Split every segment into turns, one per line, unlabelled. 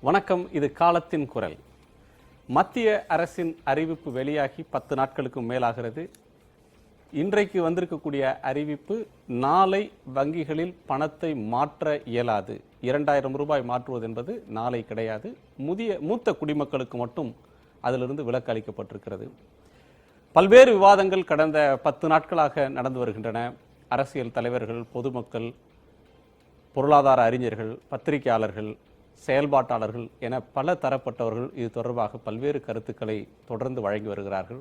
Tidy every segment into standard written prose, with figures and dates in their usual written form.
வணக்கம். இது காலத்தின் குரல். மத்திய அரசின் அறிவிப்பு வெளியாகி 10 நாட்களுக்கும் மேலாகிறது. இன்றைக்கு வந்திருக்கக்கூடிய அறிவிப்பு, நாளை வங்கிகளில் பணத்தை மாற்ற இயலாது. 2000 ரூபாய் மாற்றுவது என்பது நாளை கிடையாது. மூத்த குடிமக்களுக்கு மட்டும் அதிலிருந்து விலக்கு அளிக்கப்பட்டிருக்கிறது. பல்வேறு விவாதங்கள் கடந்த 10 நாட்களாக நடந்து வருகின்றன. அரசியல் தலைவர்கள், பொதுமக்கள், பொருளாதார அறிஞர்கள், பத்திரிகையாளர்கள், செயல்பாட்டாளர்கள் என பல தரப்பட்டவர்கள் இது தொடர்பாக பல்வேறு கருத்துக்களை தொடர்ந்து வழங்கி வருகிறார்கள்.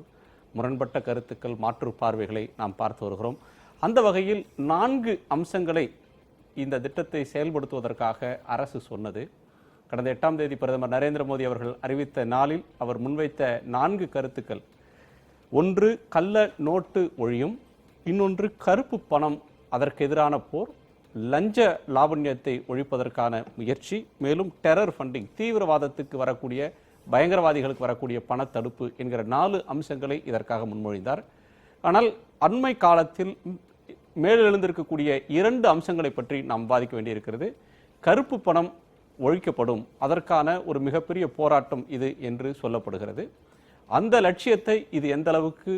முரண்பட்ட கருத்துக்கள், மாற்று பார்வைகளை நாம் பார்த்து வருகிறோம். அந்த வகையில் 4 அம்சங்களை இந்த திட்டத்தை செயல்படுத்துவதற்காக அரசு சொன்னது. கடந்த 8ஆம் தேதி பிரதமர் நரேந்திர மோடி அவர்கள் அறிவித்த நாளில் அவர் முன்வைத்த 4 கருத்துக்கள். ஒன்று, கள்ள நோட்டு ஒழியும். இன்னொன்று, கருப்பு பணம், அதற்கு எதிரான போர். லஞ்ச லாவண்யத்தை ஒழிப்பதற்கான முயற்சி. மேலும் டெரர் ஃபண்டிங், தீவிரவாதத்துக்கு வரக்கூடிய, பயங்கரவாதிகளுக்கு வரக்கூடிய பணத்தடுப்பு என்கிற 4 அம்சங்களை இதற்காக முன்மொழிந்தார். ஆனால் அண்மை காலத்தில் மேலெழுந்திருக்கக்கூடிய 2 அம்சங்களை பற்றி நாம் விவாதிக்க வேண்டியிருக்கிறது. கருப்பு பணம் ஒழிக்கப்படும், அதற்கான ஒரு மிகப்பெரிய போராட்டம் இது என்று சொல்லப்படுகிறது. அந்த லட்சியத்தை இது எந்த அளவுக்கு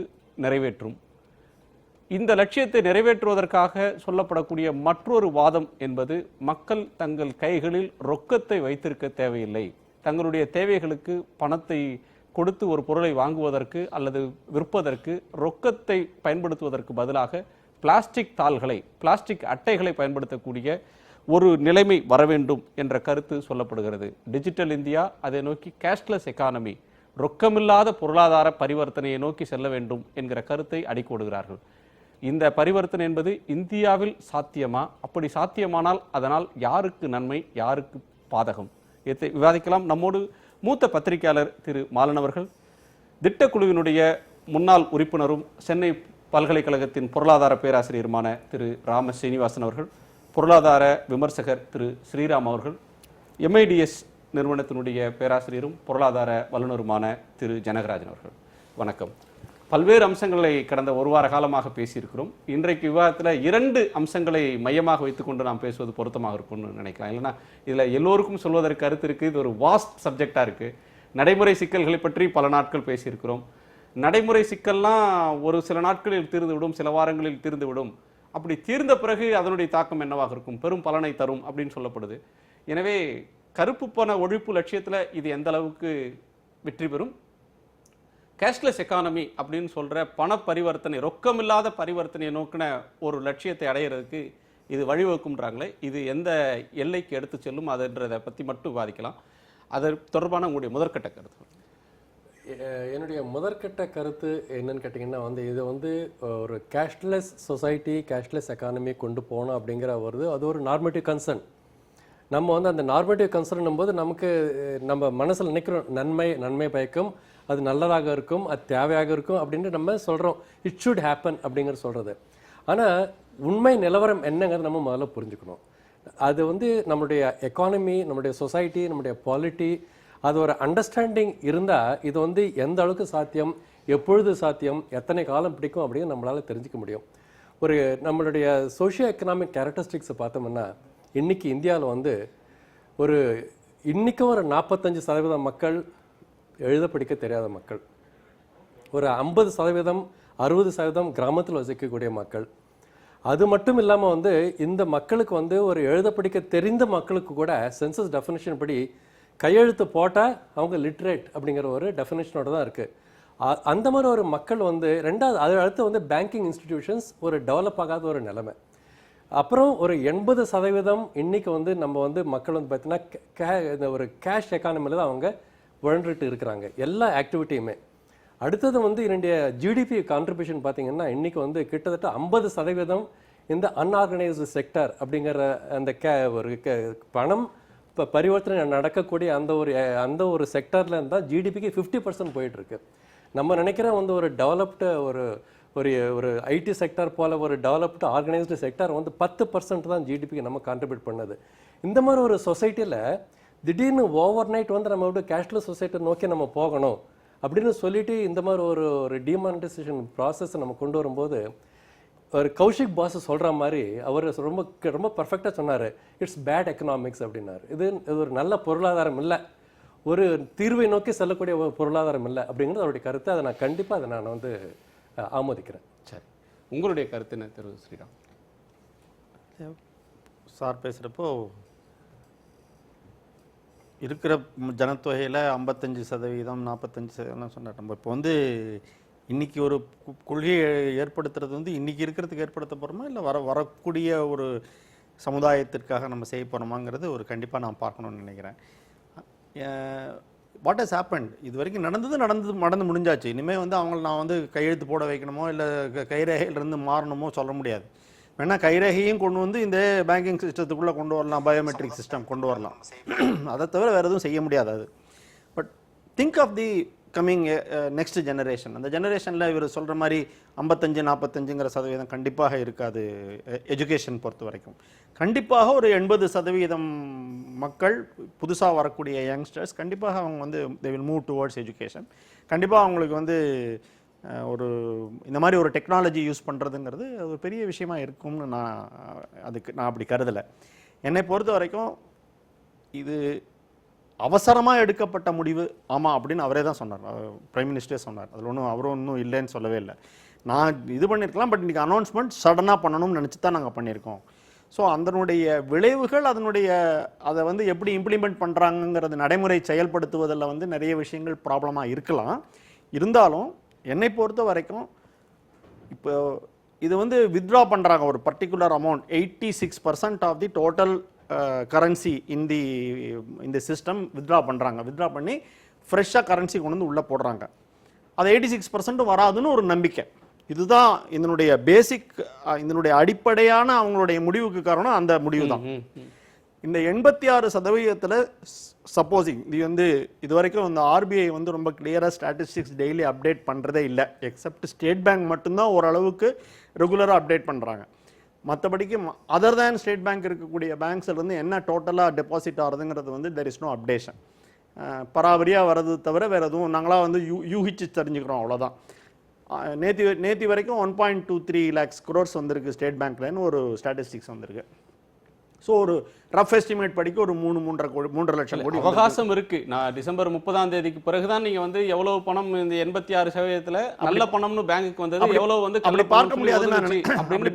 நிறைவேற்றும்? இந்த லட்சியத்தை நிறைவேற்றுவதற்காக சொல்லப்படக்கூடிய மற்றொரு வாதம் என்பது, மக்கள் தங்கள் கைகளில் ரொக்கத்தை வைத்திருக்க தேவையில்லை. தங்களுடைய தேவைகளுக்கு பணத்தை கொடுத்து ஒரு பொருளை வாங்குவதற்கு அல்லது விற்பதற்கு ரொக்கத்தை பயன்படுத்துவதற்கு பதிலாக பிளாஸ்டிக் தாள்களை, பிளாஸ்டிக் அட்டைகளை பயன்படுத்தக்கூடிய ஒரு நிலைமை வர வேண்டும் என்ற கருத்து சொல்லப்படுகிறது. டிஜிட்டல் இந்தியா, அதை நோக்கி கேஷ்லெஸ் எக்கானமி, ரொக்கமில்லாத பொருளாதார பரிவர்த்தனையை நோக்கி செல்ல வேண்டும் என்கிற கருத்தை அடிக்கோடுகிறார்கள். இந்த பரிவர்த்தனை என்பது இந்தியாவில் சாத்தியமா? அப்படி சாத்தியமானால் அதனால் யாருக்கு நன்மை, யாருக்கு பாதகம்? இதை விவாதிக்கலாம். நம்மோடு மூத்த பத்திரிகையாளர் திரு மாலன் அவர்கள், திட்டக்குழுவினுடைய முன்னாள் உறுப்பினரும் சென்னை பல்கலைக்கழகத்தின் பொருளாதார பேராசிரியருமான திரு ராம சீனிவாசன் அவர்கள், பொருளாதார விமர்சகர் திரு ஸ்ரீராம் அவர்கள், எம்ஐடிஎஸ் நிறுவனத்தினுடைய பேராசிரியரும் பொருளாதார வல்லுநருமான திரு ஜனகராஜன் அவர்கள். வணக்கம். பல்வேறு அம்சங்களை கடந்த ஒரு வார காலமாக பேசியிருக்கிறோம். இன்றைக்கு விவாதத்தில் 2 அம்சங்களை மையமாக வைத்துக்கொண்டு நாம் பேசுவது பொருத்தமாக இருக்கும்னு நினைக்கலாம். இல்லைன்னா இதில் எல்லோருக்கும் சொல்வதற்கு கருத்து இருக்குது. இது ஒரு வாஸ்ட் சப்ஜெக்டாக இருக்குது. நடைமுறை சிக்கல்களை பற்றி பல நாட்கள் பேசியிருக்கிறோம். நடைமுறை சிக்கல்லாம் ஒரு சில நாட்களில் தீர்ந்துவிடும், சில வாரங்களில் தீர்ந்துவிடும். அப்படி தீர்ந்த பிறகு அதனுடைய தாக்கம் என்னவாக இருக்கும்? பெரும் பலனை தரும் அப்படின்னு சொல்லப்படுது. எனவே கருப்பு பண ஒழிப்பு லட்சியத்தில் இது எந்த அளவுக்கு வெற்றி பெறும்? கேஷ்லெஸ் எக்கானமி அப்படின்னு சொல்கிற பண பரிவர்த்தனை, ரொக்கமில்லாத பரிவர்த்தனையை நோக்கின ஒரு லட்சியத்தை அடைகிறதுக்கு இது வழிவகுக்கும்ன்றாங்களே, இது எந்த எல்லைக்கு எடுத்து செல்லும் அதுன்றதை பற்றி மட்டும் விவாதிக்கலாம். அது தொடர்பான உங்களுடைய முதற்கட்ட கருத்து.
என்னுடைய முதற்கட்ட கருத்து என்னன்னு கேட்டிங்கன்னா இது ஒரு கேஷ்லெஸ் சொசைட்டி, கேஷ்லெஸ் எக்கானமி கொண்டு போகணும் அப்படிங்கிற வருது. அது ஒரு நார்மேட்டிவ் கன்சர்ன். நம்ம அந்த நார்மேட்டிவ் கன்சர்ன் போது நமக்கு நம்ம மனசில் நினைக்கிறோம், நன்மை பயக்கும், அது நல்லதாக இருக்கும், அது தேவையாக இருக்கும் அப்படின்னு நம்ம சொல்கிறோம். இட் ஷுட் ஹேப்பன் அப்படிங்கிற சொல்கிறது. ஆனால் உண்மை நிலவரம் என்னங்கிறது நம்ம முதல்ல புரிஞ்சுக்கணும். அது நம்மளுடைய எக்கானமி, நம்முடைய சொசைட்டி, நம்முடைய பாலிட்டி, அது ஒரு அண்டர்ஸ்டாண்டிங் இருந்தால் இது எந்த அளவுக்கு சாத்தியம், எப்பொழுது சாத்தியம், எத்தனை காலம் பிடிக்கும் அப்படின்னு நம்மளால் தெரிஞ்சுக்க முடியும். நம்மளுடைய சோஷியோ எக்கனாமிக் கேரக்டரிஸ்டிக்ஸை பார்த்தோம்னா, இன்றைக்கி இந்தியாவில் இன்றைக்கும் ஒரு 45% மக்கள் எழுத படிக்க தெரியாத மக்கள், ஒரு 50%, 60% கிராமத்தில் வசிக்கக்கூடிய மக்கள். அது மட்டும் இல்லாமல் இந்த மக்களுக்கு ஒரு எழுத படிக்க தெரிந்த மக்களுக்கு கூட சென்சஸ் டெஃபினேஷன் படி கையெழுத்து போட்டால் அவங்க லிட்ரேட் அப்படிங்கிற ஒரு டெஃபினேஷனோட தான் இருக்குது. அந்த மாதிரி ஒரு மக்கள் ரெண்டாவது அது அடுத்து பேங்கிங் இன்ஸ்டிடியூஷன்ஸ் ஒரு டெவலப் ஆகாத ஒரு நிலைமை. அப்புறம் ஒரு 80% இன்னைக்கு நம்ம மக்கள் பார்த்தீங்கன்னா ஒரு கேஷ் எக்கானமியில் தான் அவங்க உழந்துட்டு இருக்கிறாங்க எல்லா ஆக்டிவிட்டியுமே. அடுத்தது என்னுடைய ஜிடிபி கான்ட்ரிபியூஷன் பார்த்தீங்கன்னா இன்னைக்கு கிட்டத்தட்ட 50% இந்த அன்ஆர்கனைஸ்டு செக்டர் அப்படிங்கிற அந்த பணம் இப்போ பரிவர்த்தனை நடக்கக்கூடிய அந்த ஒரு செக்டரில் இருந்தால் ஜிடிபிக்கு 50% போயிட்டு இருக்கு. நம்ம நினைக்கிற ஒரு டெவலப்டு ஒரு ஐடி செக்டர் போல ஒரு டெவலப்டு ஆர்கனைஸ்டு செக்டர் 10% தான் ஜிடிபிக்கு நம்ம கான்ட்ரிபியூட் பண்ணது. இந்த மாதிரி ஒரு சொசைட்டியில் திடீர்னு ஓவர் நைட் நம்ம கேஷ்லெஸ் சொசைட்டி நோக்கி நம்ம போகணும் அப்படின்னு சொல்லிட்டு இந்த மாதிரி ஒரு டிமானிட்டைசேஷன் ப்ராசஸ் நம்ம கொண்டு வரும்போது ஒரு கௌஷிக் பாஸ் சொல்கிற மாதிரி அவர் ரொம்ப ரொம்ப பர்ஃபெக்டாக சொன்னார். இட்ஸ் பேட் எக்கனாமிக்ஸ் அப்படின்னாரு. இது ஒரு நல்ல பொருளாதாரம் இல்லை, ஒரு தீர்வை நோக்கி செல்லக்கூடிய ஒரு பொருளாதாரம் இல்லை அப்படிங்கிறது அவருடைய கருத்து. அதை நான் கண்டிப்பாக அதை நான் வந்து ஆமோதிக்கிறேன்.
சரி, உங்களுடைய கருத்து என்ன திரு ஸ்ரீராம்?
சார் பேசுகிறப்போ இருக்கிற ஜனத்தொகையில் 55%, 45% சொன்னார். நம்ம இப்போ வந்து இன்றைக்கி ஒரு கொள்கையை ஏற்படுத்துறது வந்து இன்றைக்கி இருக்கிறதுக்கு ஏற்படுத்த போகிறோமா, இல்லை வரக்கூடிய ஒரு சமுதாயத்திற்காக நம்ம செய்ய போகிறோமாங்கிறது ஒரு கண்டிப்பாக நான் பார்க்கணுன்னு நினைக்கிறேன். வாட் ஹஸ் ஹேப்பன்ட், இது வரைக்கும் நடந்து முடிஞ்சாச்சு. இனிமேல் வந்து அவங்கள நான் வந்து கையெழுத்து போட வைக்கணுமோ இல்லை கைரேகையிலிருந்து மாறணுமோ சொல்ல முடியாது. வேணால் கைரேகையும் கொண்டு வந்து இந்த பேங்கிங் சிஸ்டத்துக்குள்ளே கொண்டு வரலாம், பயோமெட்ரிக் சிஸ்டம் கொண்டு வரலாம். அதை தவிர வேறு எதுவும் செய்ய முடியாது அது. But think of the coming next generation. அந்த ஜெனரேஷனில் இவர் சொல்கிற மாதிரி 55-45% கண்டிப்பாக இருக்காது. எஜுகேஷன் பொறுத்த வரைக்கும் கண்டிப்பாக ஒரு 80% மக்கள் புதுசாக வரக்கூடிய யங்ஸ்டர்ஸ் கண்டிப்பாக அவங்க வந்து they will move towards education. கண்டிப்பாக அவங்களுக்கு வந்து ஒரு இந்த மாதிரி ஒரு டெக்னாலஜி யூஸ் பண்ணுறதுங்கிறது ஒரு பெரிய விஷயமா இருக்கும்னு நான் அப்படி கருதலை. என்னை பொறுத்த வரைக்கும் இது அவசரமாக எடுக்கப்பட்ட முடிவு ஆமாம் அப்படின்னு அவரே தான் சொன்னார். பிரைம் மினிஸ்டரே சொன்னார். அதில் அவரும் ஒன்றும் இல்லைன்னு சொல்லவே இல்லை. நான் இது பண்ணியிருக்கலாம், பட் இன்றைக்கி அனௌன்ஸ்மெண்ட் சடனாக பண்ணணும்னு நினச்சி தான் நாங்கள் பண்ணியிருக்கோம். ஸோ அதனுடைய விளைவுகள் அதை வந்து எப்படி இம்ப்ளிமெண்ட் பண்ணுறாங்கங்கிறது நடைமுறை செயல்படுத்துவதில் வந்து நிறைய விஷயங்கள் ப்ராப்ளமாக இருக்கலாம். இருந்தாலும் என்னை பொறுத்த வரைக்கும் இப்போ இது வந்து வித்ட்ரா பண்ணுறாங்க ஒரு particular amount, 86% of the total currency இந்த சிஸ்டம் வித்ட்ரா பண்ணுறாங்க. வித்ட்ரா பண்ணி ஃப்ரெஷ்ஷாக கரன்சி கொண்டு வந்து உள்ளே போடுறாங்க. அது 86% வராதுன்னு ஒரு நம்பிக்கை. இதுதான் இதனுடைய பேசிக், இதனுடைய அடிப்படையான அவங்களுடைய முடிவுக்கு காரணம் அந்த முடிவு தான். இந்த 86% சப்போஸிங் இது வந்து இது வரைக்கும் இந்த ஆர்பிஐ வந்து ரொம்ப கிளியராக ஸ்டாட்டிஸ்டிக்ஸ் டெய்லி அப்டேட் பண்ணுறதே இல்லை. எக்ஸப்ட் ஸ்டேட் பேங்க் மட்டும்தான் ஓரளவுக்கு ரெகுலராக அப்டேட் பண்ணுறாங்க. மற்றபடிக்கு அதர் தேன் ஸ்டேட் பேங்க் இருக்கக்கூடிய பேங்க்ஸ்லேருந்து என்ன டோட்டலாக டெபாசிட் ஆகுதுங்கிறது வந்து தெர் இஸ் நோ அப்டேஷன். பராபரியாக வர்றது தவிர வேறு எதுவும் நாங்களாம் வந்து யூகிச்சு தெரிஞ்சுக்கிறோம், அவ்வளோதான். நேற்று வரைக்கும் 1.23 lakhs crores வந்திருக்கு ஸ்டேட் பேங்க்லன்னு ஒரு ஸ்டாட்டிஸ்டிக்ஸ் வந்திருக்கு. ஸோ ஒரு ரஃப் எஸ்டிமேட் படிக்க ஒரு 3.5 லட்சம் கோடி
அவகாசம் இருக்கு. நான் டிசம்பர் 30ஆம் தேதிக்கு பிறகுதான் நீங்க வந்து எவ்வளவு பணம் இந்த 86% நல்ல பணம்னு பேங்க்கு வந்தது, எவ்வளவு வந்து
அப்படி பார்க்க முடியாது.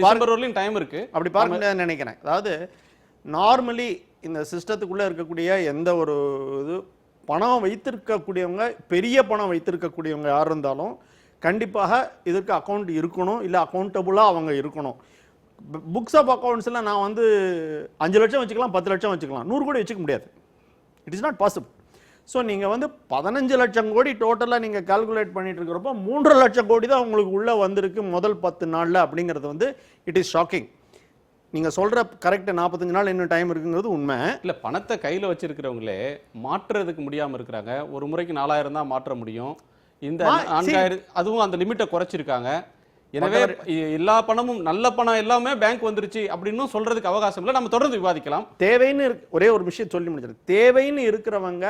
டிசம்பர் வரலையும் டைம் இருக்கு,
அப்படி பார்க்க முடியாதுன்னு நினைக்கிறேன். அதாவது நார்மலி இந்த சிஸ்டத்துக்குள்ளே இருக்கக்கூடிய எந்த ஒரு இது பணம் வைத்திருக்கக்கூடியவங்க, பெரிய பணம் வைத்திருக்கக்கூடியவங்க யார் இருந்தாலும் கண்டிப்பாக இதற்கு அக்கௌண்ட் இருக்கணும், இல்லை அக்கௌண்டபுளாக அவங்க இருக்கணும். புக்ஸ் ஆஃப் அக்கௌண்ட்ஸில் நான் வந்து 5 லட்சம் வச்சுக்கலாம், 10 லட்சம் வச்சுக்கலாம், 100 கோடி வச்சுக்க முடியாது. It is not possible. So நீங்கள் வந்து 15 லட்சம் கோடி டோட்டலாக நீங்கள் கால்குலேட் பண்ணிட்டு இருக்கிறப்போ 3 லட்சம் கோடி தான் உங்களுக்கு உள்ளே வந்திருக்கு முதல் 10 நாளில். அப்படிங்கிறது வந்து இட் இஸ் ஷாக்கிங். நீங்கள் சொல்கிற கரெக்டாக 45 நாள் இன்னும் டைம் இருக்குங்கிறது உண்மை
இல்லை. பணத்தை கையில் வச்சிருக்கிறவங்களே மாற்றுறதுக்கு முடியாமல் இருக்கிறாங்க. ஒரு முறைக்கு 4000 தான் மாற்ற முடியும். இந்த 4000 அதுவும் அந்த லிமிட்டை குறைச்சிருக்காங்க. எனவே எல்லா பணமும் நல்ல பணம் எல்லாமே பேங்க் வந்துருச்சு அப்படின்னு சொல்றதுக்கு அவகாசம் இல்லை. நம்ம தொடர்ந்து விவாதிக்கலாம்.
தேவைன்னு ஒரே ஒரு விஷயம் சொல்லி முடிச்சிடும். தேவைன்னு இருக்கிறவங்க,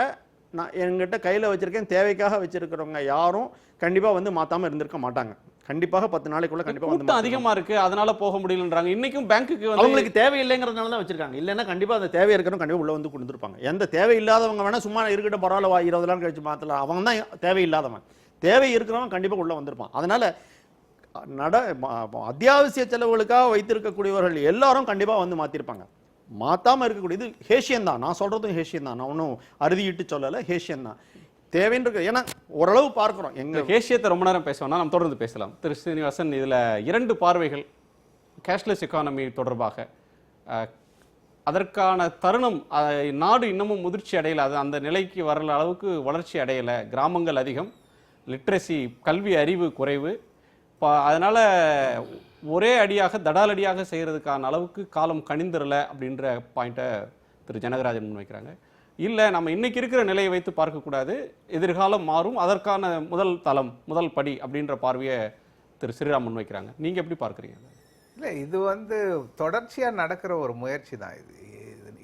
நான் என்கிட்ட கையில் வச்சிருக்கேன், தேவைக்காக வச்சிருக்கிறவங்க யாரும் கண்டிப்பாக வந்து மாற்றாமல் இருந்திருக்க மாட்டாங்க. கண்டிப்பாக 10 நாளைக்குள்ள கண்டிப்பாக வந்து
அதிகமாக இருக்கு, அதனால போக முடியலன்றாங்க. இன்னைக்கும் பேங்க்குக்கு
அவங்களுக்கு தேவை இல்லைங்கிறதுனால தான் வச்சிருக்காங்க. இல்லைன்னா கண்டிப்பாக அந்த தேவை இருக்கிறவங்க கண்டிப்பாக உள்ள வந்து கொடுத்துருப்பாங்க. எந்த தேவை இல்லாதவங்க வேணா சும்மா இருக்கட்ட பரவாயில்ல 20 நாள் கழிச்சு மாற்றலாம், அவங்க தான் தேவையில்லாதவன். தேவை இருக்கிறவன் கண்டிப்பாக உள்ள வந்திருப்பான். அதனால அத்தியாவசிய செலவுகளுக்காக வைத்திருக்கக்கூடியவர்கள் எல்லாரும் கண்டிப்பாக வந்து மாற்றிருப்பாங்க. மாற்றாமல் இருக்கக்கூடிய இது ஹேஷியன் தான். நான் சொல்கிறதும் ஹேஷியன் தான், நான் ஒன்றும் அறுதிட்டு சொல்லலை, ஹேஷியன் தான். தேவைன்னு ஏன்னா ஓரளவு பார்க்குறோம். எங்கள்
ஹேஷியத்தை ரொம்ப நேரம் பேசுவோம்னா நம்ம தொடர்ந்து பேசலாம். திரு ஸ்ரீனிவாசன், இதில் 2 பார்வைகள் கேஷ்லெஸ் எக்கானமி தொடர்பாக. அதற்கான தருணம், நாடு இன்னமும் முதிர்ச்சி அடையலை, அது அந்த நிலைக்கு வரல அளவுக்கு வளர்ச்சி அடையலை. கிராமங்கள் அதிகம், லிட்ரஸி கல்வி அறிவு குறைவு. அதனால் ஒரே அடியாக தடாலடியாக செய்கிறதுக்கான அளவுக்கு காலம் கணிந்துடலை அப்படின்ற பாயிண்ட்டை திரு ஜனகராஜன் முன்வைக்கிறாங்க. இல்லை, நம்ம இன்னைக்கு இருக்கிற நிலையை வைத்து பார்க்கக்கூடாது, எதிர்காலம் மாறும், அதற்கான முதல் படி அப்படின்ற பார்வையை திரு ஸ்ரீராம் முன்வைக்கிறாங்க. நீங்கள் எப்படி பார்க்குறீங்க?
இல்லை, இது வந்து தொடர்ச்சியாக நடக்கிற ஒரு முயற்சி தான். இது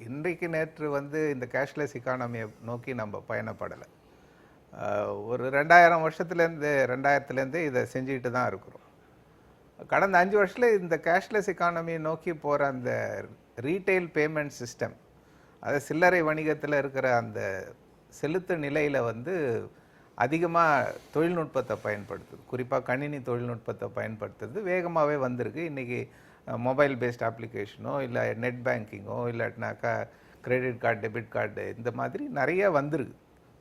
இன்றைக்கு நேற்று வந்து இந்த கேஷ்லெஸ் எக்கானமியை நோக்கி நம்ம பயணப்படலை. ஒரு 2000 வருஷத்துலேருந்து இதை செஞ்சுக்கிட்டு தான் இருக்கிறோம். கடந்த 5 வருஷத்தில் இந்த கேஷ்லெஸ் எக்கானமியை நோக்கி போகிற அந்த ரீட்டைல் பேமெண்ட் சிஸ்டம், அது சில்லறை வணிகத்தில் இருக்கிற அந்த செலுத்த நிலையில் வந்து அதிகமாக தொழில்நுட்பத்தை பயன்படுத்துது, குறிப்பாக கணினி தொழில்நுட்பத்தை பயன்படுத்துறது வேகமாகவே வந்திருக்கு. இன்றைக்கி மொபைல் பேஸ்ட் அப்ளிகேஷனோ இல்லை நெட் பேங்கிங்கோ இல்லாட்டினாக்கா கிரெடிட் கார்டு, டெபிட் கார்டு, இந்த மாதிரி நிறைய வந்திருக்கு,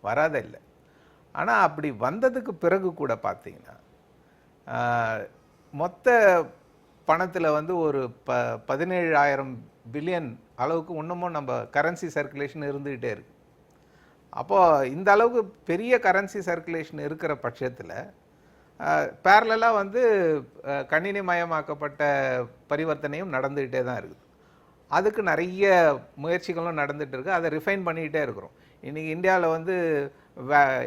வராத இல்லை. ஆனால் அப்படி வந்ததுக்கு பிறகு கூட பார்த்தீங்கன்னா மொத்த பணத்தில் வந்து ஒரு 17,000 பில்லியன் அளவுக்கு இன்னமும் நம்ம கரன்சி சர்க்குலேஷன் இருந்துக்கிட்டே இருக்கு. அப்போது இந்த அளவுக்கு பெரிய கரன்சி சர்க்குலேஷன் இருக்கிற பட்சத்தில் பேரலாக வந்து கணினி மயமாக்கப்பட்ட பரிவர்த்தனையும் நடந்துக்கிட்டே தான் இருக்குது. அதுக்கு நிறைய முயற்சிகளும் நடந்துகிட்டு இருக்குது. அதை ரிஃபைன் பண்ணிக்கிட்டே இருக்கிறோம். இன்றைக்கி இந்தியாவில் வந்து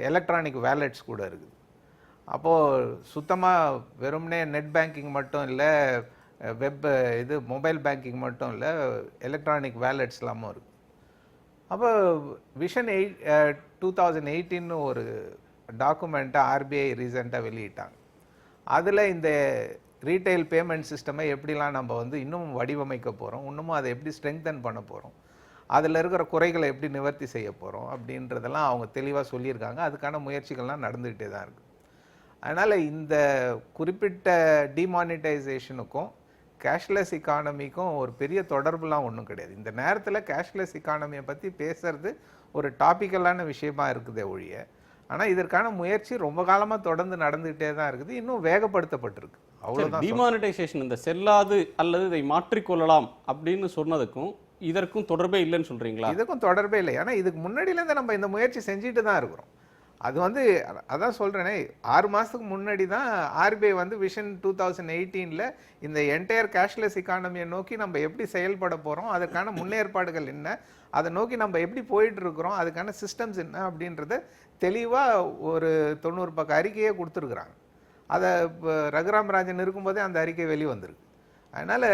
எலக்ட்ரானிக் வேலெட்ஸ் கூட இருக்குது. அப்போது சுத்தமாக வெறும்னே நெட் பேங்கிங் மட்டும் இல்லை, வெப் இது மொபைல் பேங்கிங் மட்டும் இல்லை, எலக்ட்ரானிக் வேலெட்ஸ் எல்லாமும் இருக்குது. அப்போ விஷன் 2018 ஒரு டாக்குமெண்ட்டை ஆர்பிஐ ரீசெண்டாக வெளியிட்டாங்க. அதில் இந்த ரீட்டைல் பேமெண்ட் சிஸ்டமை எப்படிலாம் நம்ம வந்து இன்னும் வடிவமைக்க போகிறோம், இன்னமும் அதை எப்படி ஸ்ட்ரெங்தன் பண்ண போகிறோம், அதில் இருக்கிற குறைகளை எப்படி நிவர்த்தி செய்ய போகிறோம் அப்படின்றதெல்லாம் அவங்க தெளிவாக சொல்லியிருக்காங்க. அதுக்கான முயற்சிகள்லாம் நடந்துக்கிட்டே தான் இருக்குது. அதனால் இந்த குறிப்பிட்ட டிமானிட்டைசேஷனுக்கும் கேஷ்லெஸ் இக்கானமிக்கும் ஒரு பெரிய தொடர்புலாம் ஒன்றும் கிடையாது. இந்த நேரத்தில் கேஷ்லெஸ் இக்கானமியை பற்றி பேசுறது ஒரு டாபிக்கலான விஷயமா இருக்குதே ஒழிய, ஆனால் இதற்கான முயற்சி ரொம்ப காலமாக தொடர்ந்து நடந்துகிட்டே தான் இருக்குது, இன்னும் வேகப்படுத்தப்பட்டிருக்கு. அவ்வளோதான்.
டிமானிட்டைசேஷன் இந்த செல்லாது அல்லது இதை மாற்றிக்கொள்ளலாம் அப்படின்னு சொன்னதுக்கும் இதற்கும் தொடர்பே இல்லைன்னு சொல்றீங்களா?
இதுக்கும் தொடர்பே இல்லை. ஏன்னா இதுக்கு முன்னாடியிலேருந்து நம்ம இந்த முயற்சி செஞ்சுட்டு தான் இருக்கிறோம். அது வந்து அதான் சொல்கிறேனே, 6 மாதத்துக்கு முன்னாடி தான் ஆர்பிஐ வந்து விஷன் 2018 இந்த என்டையர் கேஷ்லெஸ் இக்கானமியை நோக்கி நம்ம எப்படி செயல்பட போகிறோம், அதற்கான முன்னேற்பாடுகள் என்ன, அதை நோக்கி நம்ம எப்படி போயிட்டு இருக்கிறோம், அதுக்கான சிஸ்டம்ஸ் என்ன அப்படின்றத தெளிவாக ஒரு 90 பக்க அறிக்கையே கொடுத்துருக்குறாங்க. அதை ரகுராம் ராஜன் இருக்கும்போதே அந்த அறிக்கை வெளிவந்திருக்கு. அதனால்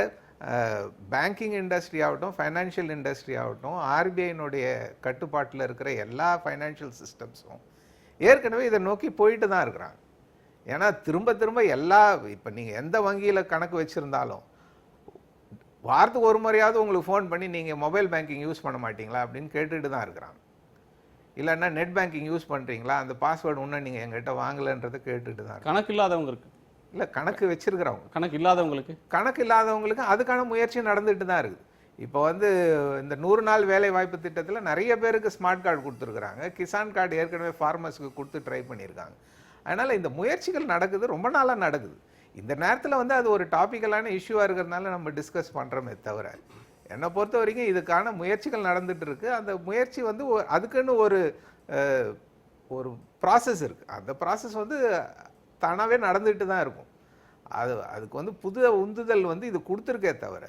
பேங்கிங் இண்டஸ்ட்ரி ஆகட்டும், ஃபைனான்ஷியல் இண்டஸ்ட்ரி ஆகட்டும், ஆர்பிஐனுடைய கட்டுப்பாட்டில் இருக்கிற எல்லா ஃபைனான்ஷியல் சிஸ்டம்ஸும் ஏற்கனவே இதை நோக்கி போயிட்டு தான் இருக்கிறாங்க. ஏன்னா திரும்ப திரும்ப இப்போ நீங்கள் எந்த வங்கியில் கணக்கு வச்சுருந்தாலும் வாரத்துக்கு ஒரு முறையாவது உங்களுக்கு ஃபோன் பண்ணி நீங்கள் மொபைல் பேங்கிங் யூஸ் பண்ண மாட்டீங்களா அப்படின்னு கேட்டுட்டு தான் இருக்கிறாங்க. இல்லைன்னா நெட் பேங்கிங் யூஸ் பண்ணுறீங்களா, அந்த பாஸ்வேர்டு இன்னும் நீங்கள் எங்கிட்ட வாங்கலைன்றதை கேட்டுட்டு தான்.
கணக்கு இல்லாதவங்களுக்கு
இல்லை, கணக்கு வச்சிருக்கிறவங்க,
கணக்கு இல்லாதவங்களுக்கு
அதுக்கான முயற்சி நடந்துட்டு தான் இருக்குது. இப்போ வந்து இந்த 100 நாள் வேலை வாய்ப்பு திட்டத்தில் நிறைய பேருக்கு ஸ்மார்ட் கார்டு கொடுத்துருக்குறாங்க. கிசான் கார்டு ஏற்கனவே ஃபார்மர்ஸுக்கு கொடுத்து ட்ரை பண்ணியிருக்காங்க. அதனால் இந்த முயற்சிகள் நடக்குது, ரொம்ப நாளாக நடக்குது. இந்த நேரத்தில் வந்து அது ஒரு டாபிக்கலான இஷ்யூவாக இருக்கிறதுனால நம்ம டிஸ்கஸ் பண்ணுறோமே தவிர, என்னை பொறுத்த வரைக்கும் இதுக்கான முயற்சிகள் நடந்துட்டு இருக்கு. அந்த முயற்சி வந்து அதுக்குன்னு ஒரு ப்ராசஸ் இருக்குது. அந்த ப்ராசஸ் வந்து தானாகவே நடந்துகிட்டு தான் இருக்கும். அதுக்கு வந்து புது உந்துதல் வந்து இது கொடுத்துருக்கே தவிர,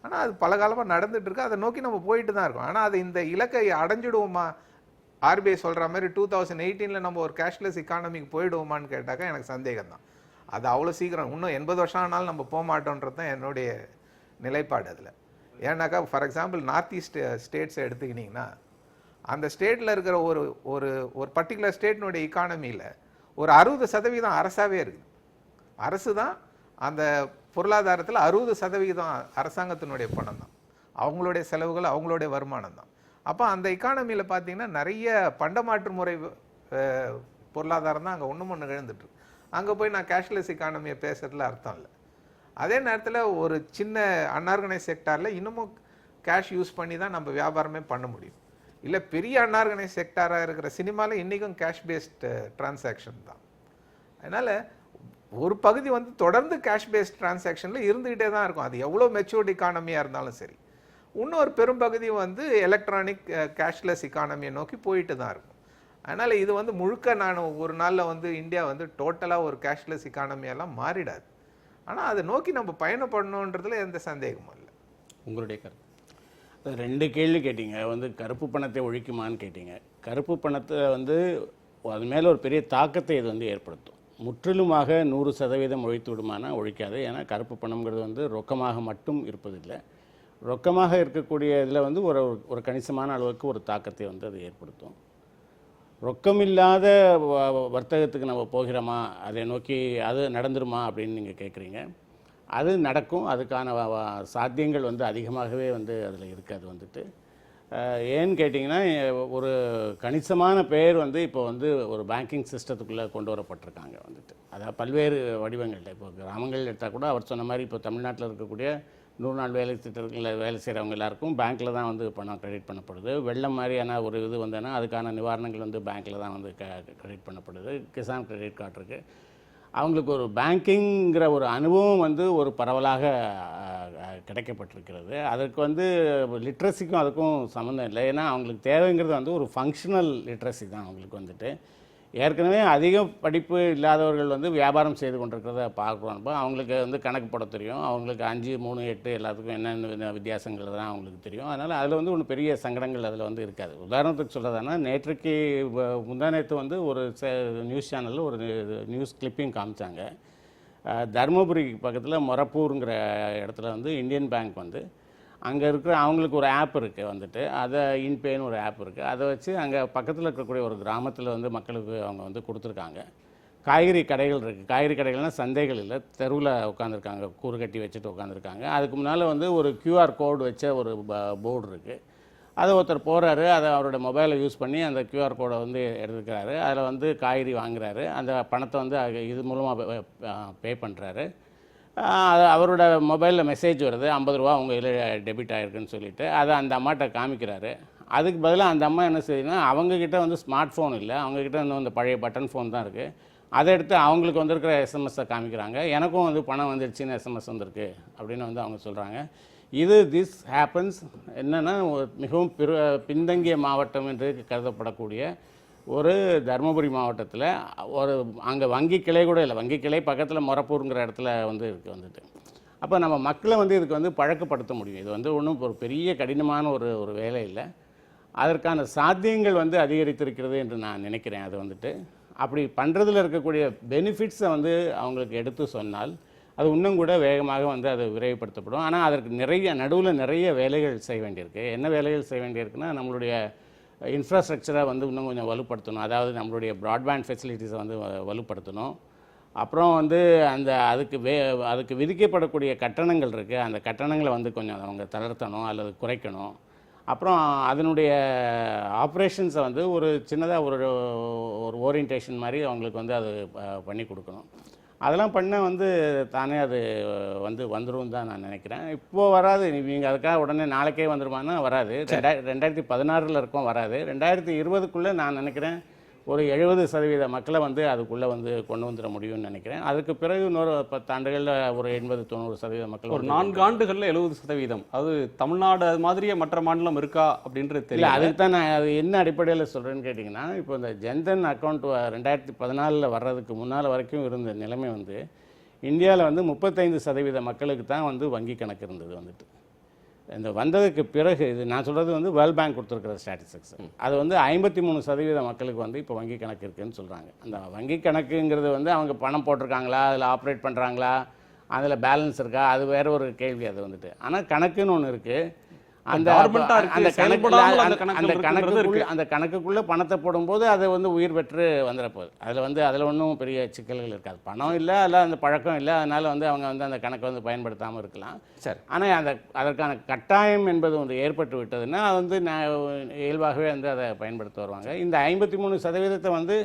ஆனால் அது பல காலமாக நடந்துட்டு இருக்கு. அதை நோக்கி நம்ம போயிட்டு தான் இருக்கோம். ஆனால் அது இந்த இலக்கை அடைஞ்சிடுவோமா, ஆர்பிஐ சொல்கிற மாதிரி 2018 நம்ம ஒரு கேஷ்லெஸ் இக்கானமிக்கு போயிடுவோமான்னு கேட்டாக்கா எனக்கு சந்தேகம் தான். அது அவ்வளோ சீக்கிரம் இன்னும் 80 வருஷம் ஆனாலும் நம்ம போக மாட்டோன்றது தான் என்னுடைய நிலைப்பாடு. அதில் ஏன்னாக்கா ஃபார் எக்ஸாம்பிள் நார்த் ஈஸ்ட் ஸ்டேட்ஸை எடுத்துக்கிட்டிங்கன்னா, அந்த ஸ்டேட்டில் இருக்கிற ஒரு பர்டிகுலர் ஸ்டேட்னுடைய இக்கானமியில் ஒரு 60% அரசாகவே இருக்குது. அரசு தான் அந்த பொருளாதாரத்தில் 60% அரசாங்கத்தினுடைய பணம் தான், அவங்களுடைய செலவுகள், அவங்களுடைய வருமானம் தான். அப்போ அந்த இக்கானமியில் பார்த்தீங்கன்னா நிறைய பண்டமாற்று முறை பொருளாதாரம் தான் அங்கே ஒன்று நிகழ்ந்துட்டு. அங்கே போய் நான் கேஷ்லெஸ் இக்கானமியை பேசுறதுல அர்த்தம் இல்லை. அதே நேரத்தில் ஒரு சின்ன அன்ஆர்கனைஸ் செக்டாரில் இன்னமும் கேஷ் யூஸ் பண்ணி தான் நம்ம வியாபாரமே பண்ண முடியும். இல்லை பெரிய அன்ஆர்கனைஸ் செக்டாராக இருக்கிற சினிமாவில் இன்றைக்கும் கேஷ் பேஸ்ட் டிரான்சாக்ஷன் தான். அதனால் ஒரு பகுதி வந்து தொடர்ந்து கேஷ் பேஸ்ட் டிரான்சாக்ஷனில் இருந்துக்கிட்டே தான் இருக்கும். அது எவ்வளோ மெச்சூர்ட் இக்கானமியாக இருந்தாலும் சரி. இன்னொரு பெரும்பகுதி வந்து எலக்ட்ரானிக் கேஷ்லெஸ் இக்கானமியை நோக்கி போயிட்டு தான் இருக்கும். அதனால் இது வந்து முழுக்க நான் ஒரு நாளில் வந்து இந்தியா வந்து டோட்டலாக ஒரு கேஷ்லெஸ் இக்கானமியெல்லாம் மாறிடாது. ஆனால் அதை நோக்கி நம்ம பயணப்படணுன்றதுல எந்த சந்தேகமும் இல்லை.
உங்களுடைய கருத்து?
2 கேள்வி கேட்டீங்க. வந்து கருப்பு பணத்தை ஒழிக்குமான்னு கேட்டீங்க. கருப்பு பணத்தை வந்து அது மேலே ஒரு பெரிய தாக்கத்தை இது வந்து ஏற்படுத்தும். முற்றிலுமாக 100% ஒழித்து விடுமானா ஒழிக்காது. ஏன்னா கருப்பு பணம்ங்கிறது வந்து ரொக்கமாக மட்டும் இருப்பதில்லை. ரொக்கமாக இருக்கக்கூடிய இதில் வந்து ஒரு கணிசமான அளவுக்கு ஒரு தாக்கத்தை வந்து அது ஏற்படுத்தும். ரொக்கமில்லாத வர்த்தகத்துக்கு நம்ம போகிறோமா, அதை நோக்கி அது நடந்துருமா அப்படின்னு நீங்கள் கேட்குறீங்க. அது நடக்கும். அதுக்கான சாத்தியங்கள் வந்து அதிகமாகவே வந்து அதில் இருக்குது. அது வந்துட்டு ஏன்னு கேட்டிங்கன்னா ஒரு கணிசமான பேர் வந்து இப்போ வந்து ஒரு பேங்கிங் சிஸ்டத்துக்குள்ளே கொண்டு வரப்பட்டிருக்காங்க வந்துட்டு. அதாவது பல்வேறு வடிவங்கள்ல இப்போ கிராமங்கள் எடுத்தால் கூட அவர் சொன்ன மாதிரி இப்போ தமிழ்நாட்டில் இருக்கக்கூடிய 100 நாள் வேலை திட்டத்தில் வேலை செய்கிறவங்க எல்லாருக்கும் பேங்க்கில் தான் வந்து பணம் கிரெடிட் பண்ணப்படுது. வெள்ளம் மாதிரியான ஒரு இது வந்ததுன்னா அதுக்கான நிவாரணங்கள் வந்து பேங்க்கில் தான் வந்து கிரெடிட் பண்ணப்படுது. கிசான் கிரெடிட் கார்டு இருக்குது. அவங்களுக்கு ஒரு பேங்கிங்கிற ஒரு அனுபவம் வந்து ஒரு பரவலாக கிடைக்கப்பட்டிருக்கிறது. அதற்கு வந்து லிட்ரஸிக்கும் அதுக்கும் சம்மந்தம் இல்லை. ஏன்னா அவங்களுக்கு தேவைங்கிறது வந்து ஒரு ஃபங்க்ஷனல் லிட்ரஸி தான். அவங்களுக்கு வந்துட்டு ஏற்கனவே அதிக படிப்பு இல்லாதவர்கள் வந்து வியாபாரம் செய்து கொண்டிருக்கிறத பார்க்குறோம். அவங்களுக்கு வந்து கணக்கு போட தெரியும். அவங்களுக்கு 5, 3, 8 எல்லாத்துக்கும் என்னென்ன வித்தியாசங்கள் தான் அவங்களுக்கு தெரியும். அதனால் அதில் வந்து ஒன்றும் பெரிய சங்கடங்கள் அதில் வந்து இருக்காது. உதாரணத்துக்கு சொல்கிறதுனா நேற்றைக்கு முந்தானேத்து வந்து ஒரு நியூஸ் சேனலில் ஒரு நியூஸ் கிளிப்பிங் காமிச்சாங்க. தருமபுரி பக்கத்தில் மொரப்பூருங்கிற இடத்துல வந்து இந்தியன் பேங்க் வந்து அங்கே இருக்கிற அவங்களுக்கு ஒரு ஆப் இருக்குது வந்துட்டு. அதை இன்பேன்னு ஒரு ஆப் இருக்குது. அதை வச்சு அங்கே பக்கத்தில் இருக்கக்கூடிய ஒரு கிராமத்தில் வந்து மக்களுக்கு அவங்க வந்து கொடுத்துருக்காங்க. காய்கறி கடைகள் இருக்குது. காய்கறி கடைகள்னால் சந்தைகள் இல்லை, தெருவில் உட்காந்துருக்காங்க, கூறு கட்டி வச்சுட்டு உட்காந்துருக்காங்க. அதுக்கு முன்னால் வந்து ஒரு QR கோடு வச்ச ஒரு போர்டு இருக்குது. அதை ஒருத்தர் போகிறாரு, அதை அவரோட மொபைலை யூஸ் பண்ணி அந்த QR கோடை வந்து எடுத்துக்கிறாரு. அதில் வந்து காய்கறி வாங்குறாரு. அந்த பணத்தை வந்து இது மூலமாக பே பண்ணுறாரு. அவரோட மொபைலில் மெசேஜ் வருது, 50 ரூபா உங்கள் இதில் டெபிட் ஆகிருக்குன்னு சொல்லிவிட்டு அதை அந்த அம்மாட்ட காமிக்கிறாரு. அதுக்கு பதிலாக அந்த அம்மா என்ன செய்யுதுன்னா, அவங்கக்கிட்ட வந்து ஸ்மார்ட் ஃபோன் இல்லை, அவங்கக்கிட்ட வந்து இந்த பழைய பட்டன் ஃபோன் தான் இருக்குது. அதை எடுத்து அவங்களுக்கு வந்திருக்கிற எஸ்எம்எஸை காமிக்கிறாங்க. எனக்கும் வந்து பணம் வந்துடுச்சின்னு எஸ்எம்எஸ் வந்திருக்கு அப்படின்னு வந்து அவங்க சொல்கிறாங்க. திஸ் ஹேப்பன்ஸ் என்னென்னா மிகவும் பின்தங்கிய மாவட்டம் என்று கருதப்படக்கூடிய ஒரு தருமபுரி மாவட்டத்தில் ஒரு அங்கே வங்கி கிளை கூட இல்லை. வங்கி கிளை பக்கத்தில் மொரப்பூருங்கிற இடத்துல வந்து இருக்குது வந்துட்டு. அப்போ நம்ம மக்களை வந்து இதுக்கு வந்து பழக்கப்படுத்த முடியும். இது வந்து ஒன்றும் ஒரு பெரிய கடினமான ஒரு வேலை இல்லை. அதற்கான சாத்தியங்கள் வந்து அதிகரித்திருக்கிறது என்று நான் நினைக்கிறேன். அது வந்துட்டு அப்படி பண்ணுறதுல இருக்கக்கூடிய பெனிஃபிட்ஸை வந்து அவங்களுக்கு எடுத்து சொன்னால் அது இன்னும் கூட வேகமாக வந்து அது விரைவுபடுத்தப்படும். ஆனால் அதற்கு நடுவில் நிறைய வேலைகள் செய்ய வேண்டியிருக்கு. என்ன வேலைகள் செய்ய வேண்டியிருக்குன்னா, நம்மளுடைய இன்ஃப்ராஸ்ட்ரக்சரை வந்து இன்னும் கொஞ்சம் வலுப்படுத்தணும். அதாவது நம்மளுடைய ப்ராட்பேண்ட் ஃபெசிலிட்டிஸை வந்து வலுப்படுத்தணும். அப்புறம் வந்து அதுக்கு விதிக்கப்படக்கூடிய கட்டணங்கள் இருக்குது. அந்த கட்டணங்களை வந்து கொஞ்சம் அவங்க தளர்த்தணும் அல்லது குறைக்கணும். அப்புறம் அதனுடைய ஆப்ரேஷன்ஸை வந்து ஒரு சின்னதாக ஒரு ஓரியன்டேஷன் மாதிரி அவங்களுக்கு வந்து அது பண்ணி கொடுக்கணும். அதெல்லாம் பண்ண வந்து தானே அது வந்துடும் தான் நான் நினைக்கிறேன். இப்போது வராது. நீங்கள் அதுக்காக உடனே நாளைக்கே வந்துடுமான்னா வராது. 2016 இருக்கும், வராது. 2020க்குள்ளே நான் நினைக்கிறேன் ஒரு 70% மக்களை வந்து அதுக்குள்ளே வந்து கொண்டு வந்துட முடியும்னு நினைக்கிறேன். அதுக்கு பிறகு இன்னொரு 10 ஆண்டுகளில் ஒரு 80-90% மக்கள்,
ஒரு 4 ஆண்டுகளில் 70%. அது தமிழ்நாடு அது மாதிரியே மற்ற மாநிலம் இருக்கா அப்படின்றது தெரியல.
அதுக்கு தான் நான் அது என்ன அடிப்படையில் சொல்கிறேன்னு கேட்டிங்கன்னா, இப்போ இந்த ஜன்தன் அக்கௌண்ட் 2014 வர்றதுக்கு முன்னால் வரைக்கும் இருந்த நிலைமை வந்து இந்தியாவில் வந்து 35% மக்களுக்கு தான் வந்து வங்கி கணக்கு இருந்தது வந்துட்டு. இந்த வந்ததுக்கு பிறகு இது நான் சொல்கிறது வந்து வேர்ல்ட் பேங்க் கொடுத்துருக்கிற ஸ்டாட்டிஸ்டிக்ஸ். அது வந்து 53% மக்களுக்கு வந்து இப்போ வங்கி கணக்கு இருக்குதுன்னு சொல்கிறாங்க. அந்த வங்கி கணக்குங்கிறது வந்து அவங்க பணம் போட்டிருக்காங்களா, அதில் ஆப்ரேட் பண்ணுறாங்களா, அதில் பேலன்ஸ் இருக்கா, அது வேற ஒரு கேள்வி. அது வந்துட்டு ஆனால் கணக்குன்னு ஒன்று இருக்குது. அந்த கணக்குக்குள்ளே பணத்தை போடும்போது அதை வந்து உயிர் பெற்று வந்துடப்போகுது. அதில் ஒன்றும் பெரிய சிக்கல்கள் இருக்காது. பணம் இல்லை, அதில் அந்த பழக்கம் இல்லை, அதனால் வந்து அவங்க வந்து அந்த கணக்கை வந்து பயன்படுத்தாமல் இருக்கலாம். சரி. ஆனால் அதற்கான கட்டாயம் என்பது ஒன்று ஏற்பட்டு விட்டதுன்னா அது வந்து இயல்பாகவே வந்து அதை பயன்படுத்த வருவாங்க. இந்த 53% வந்து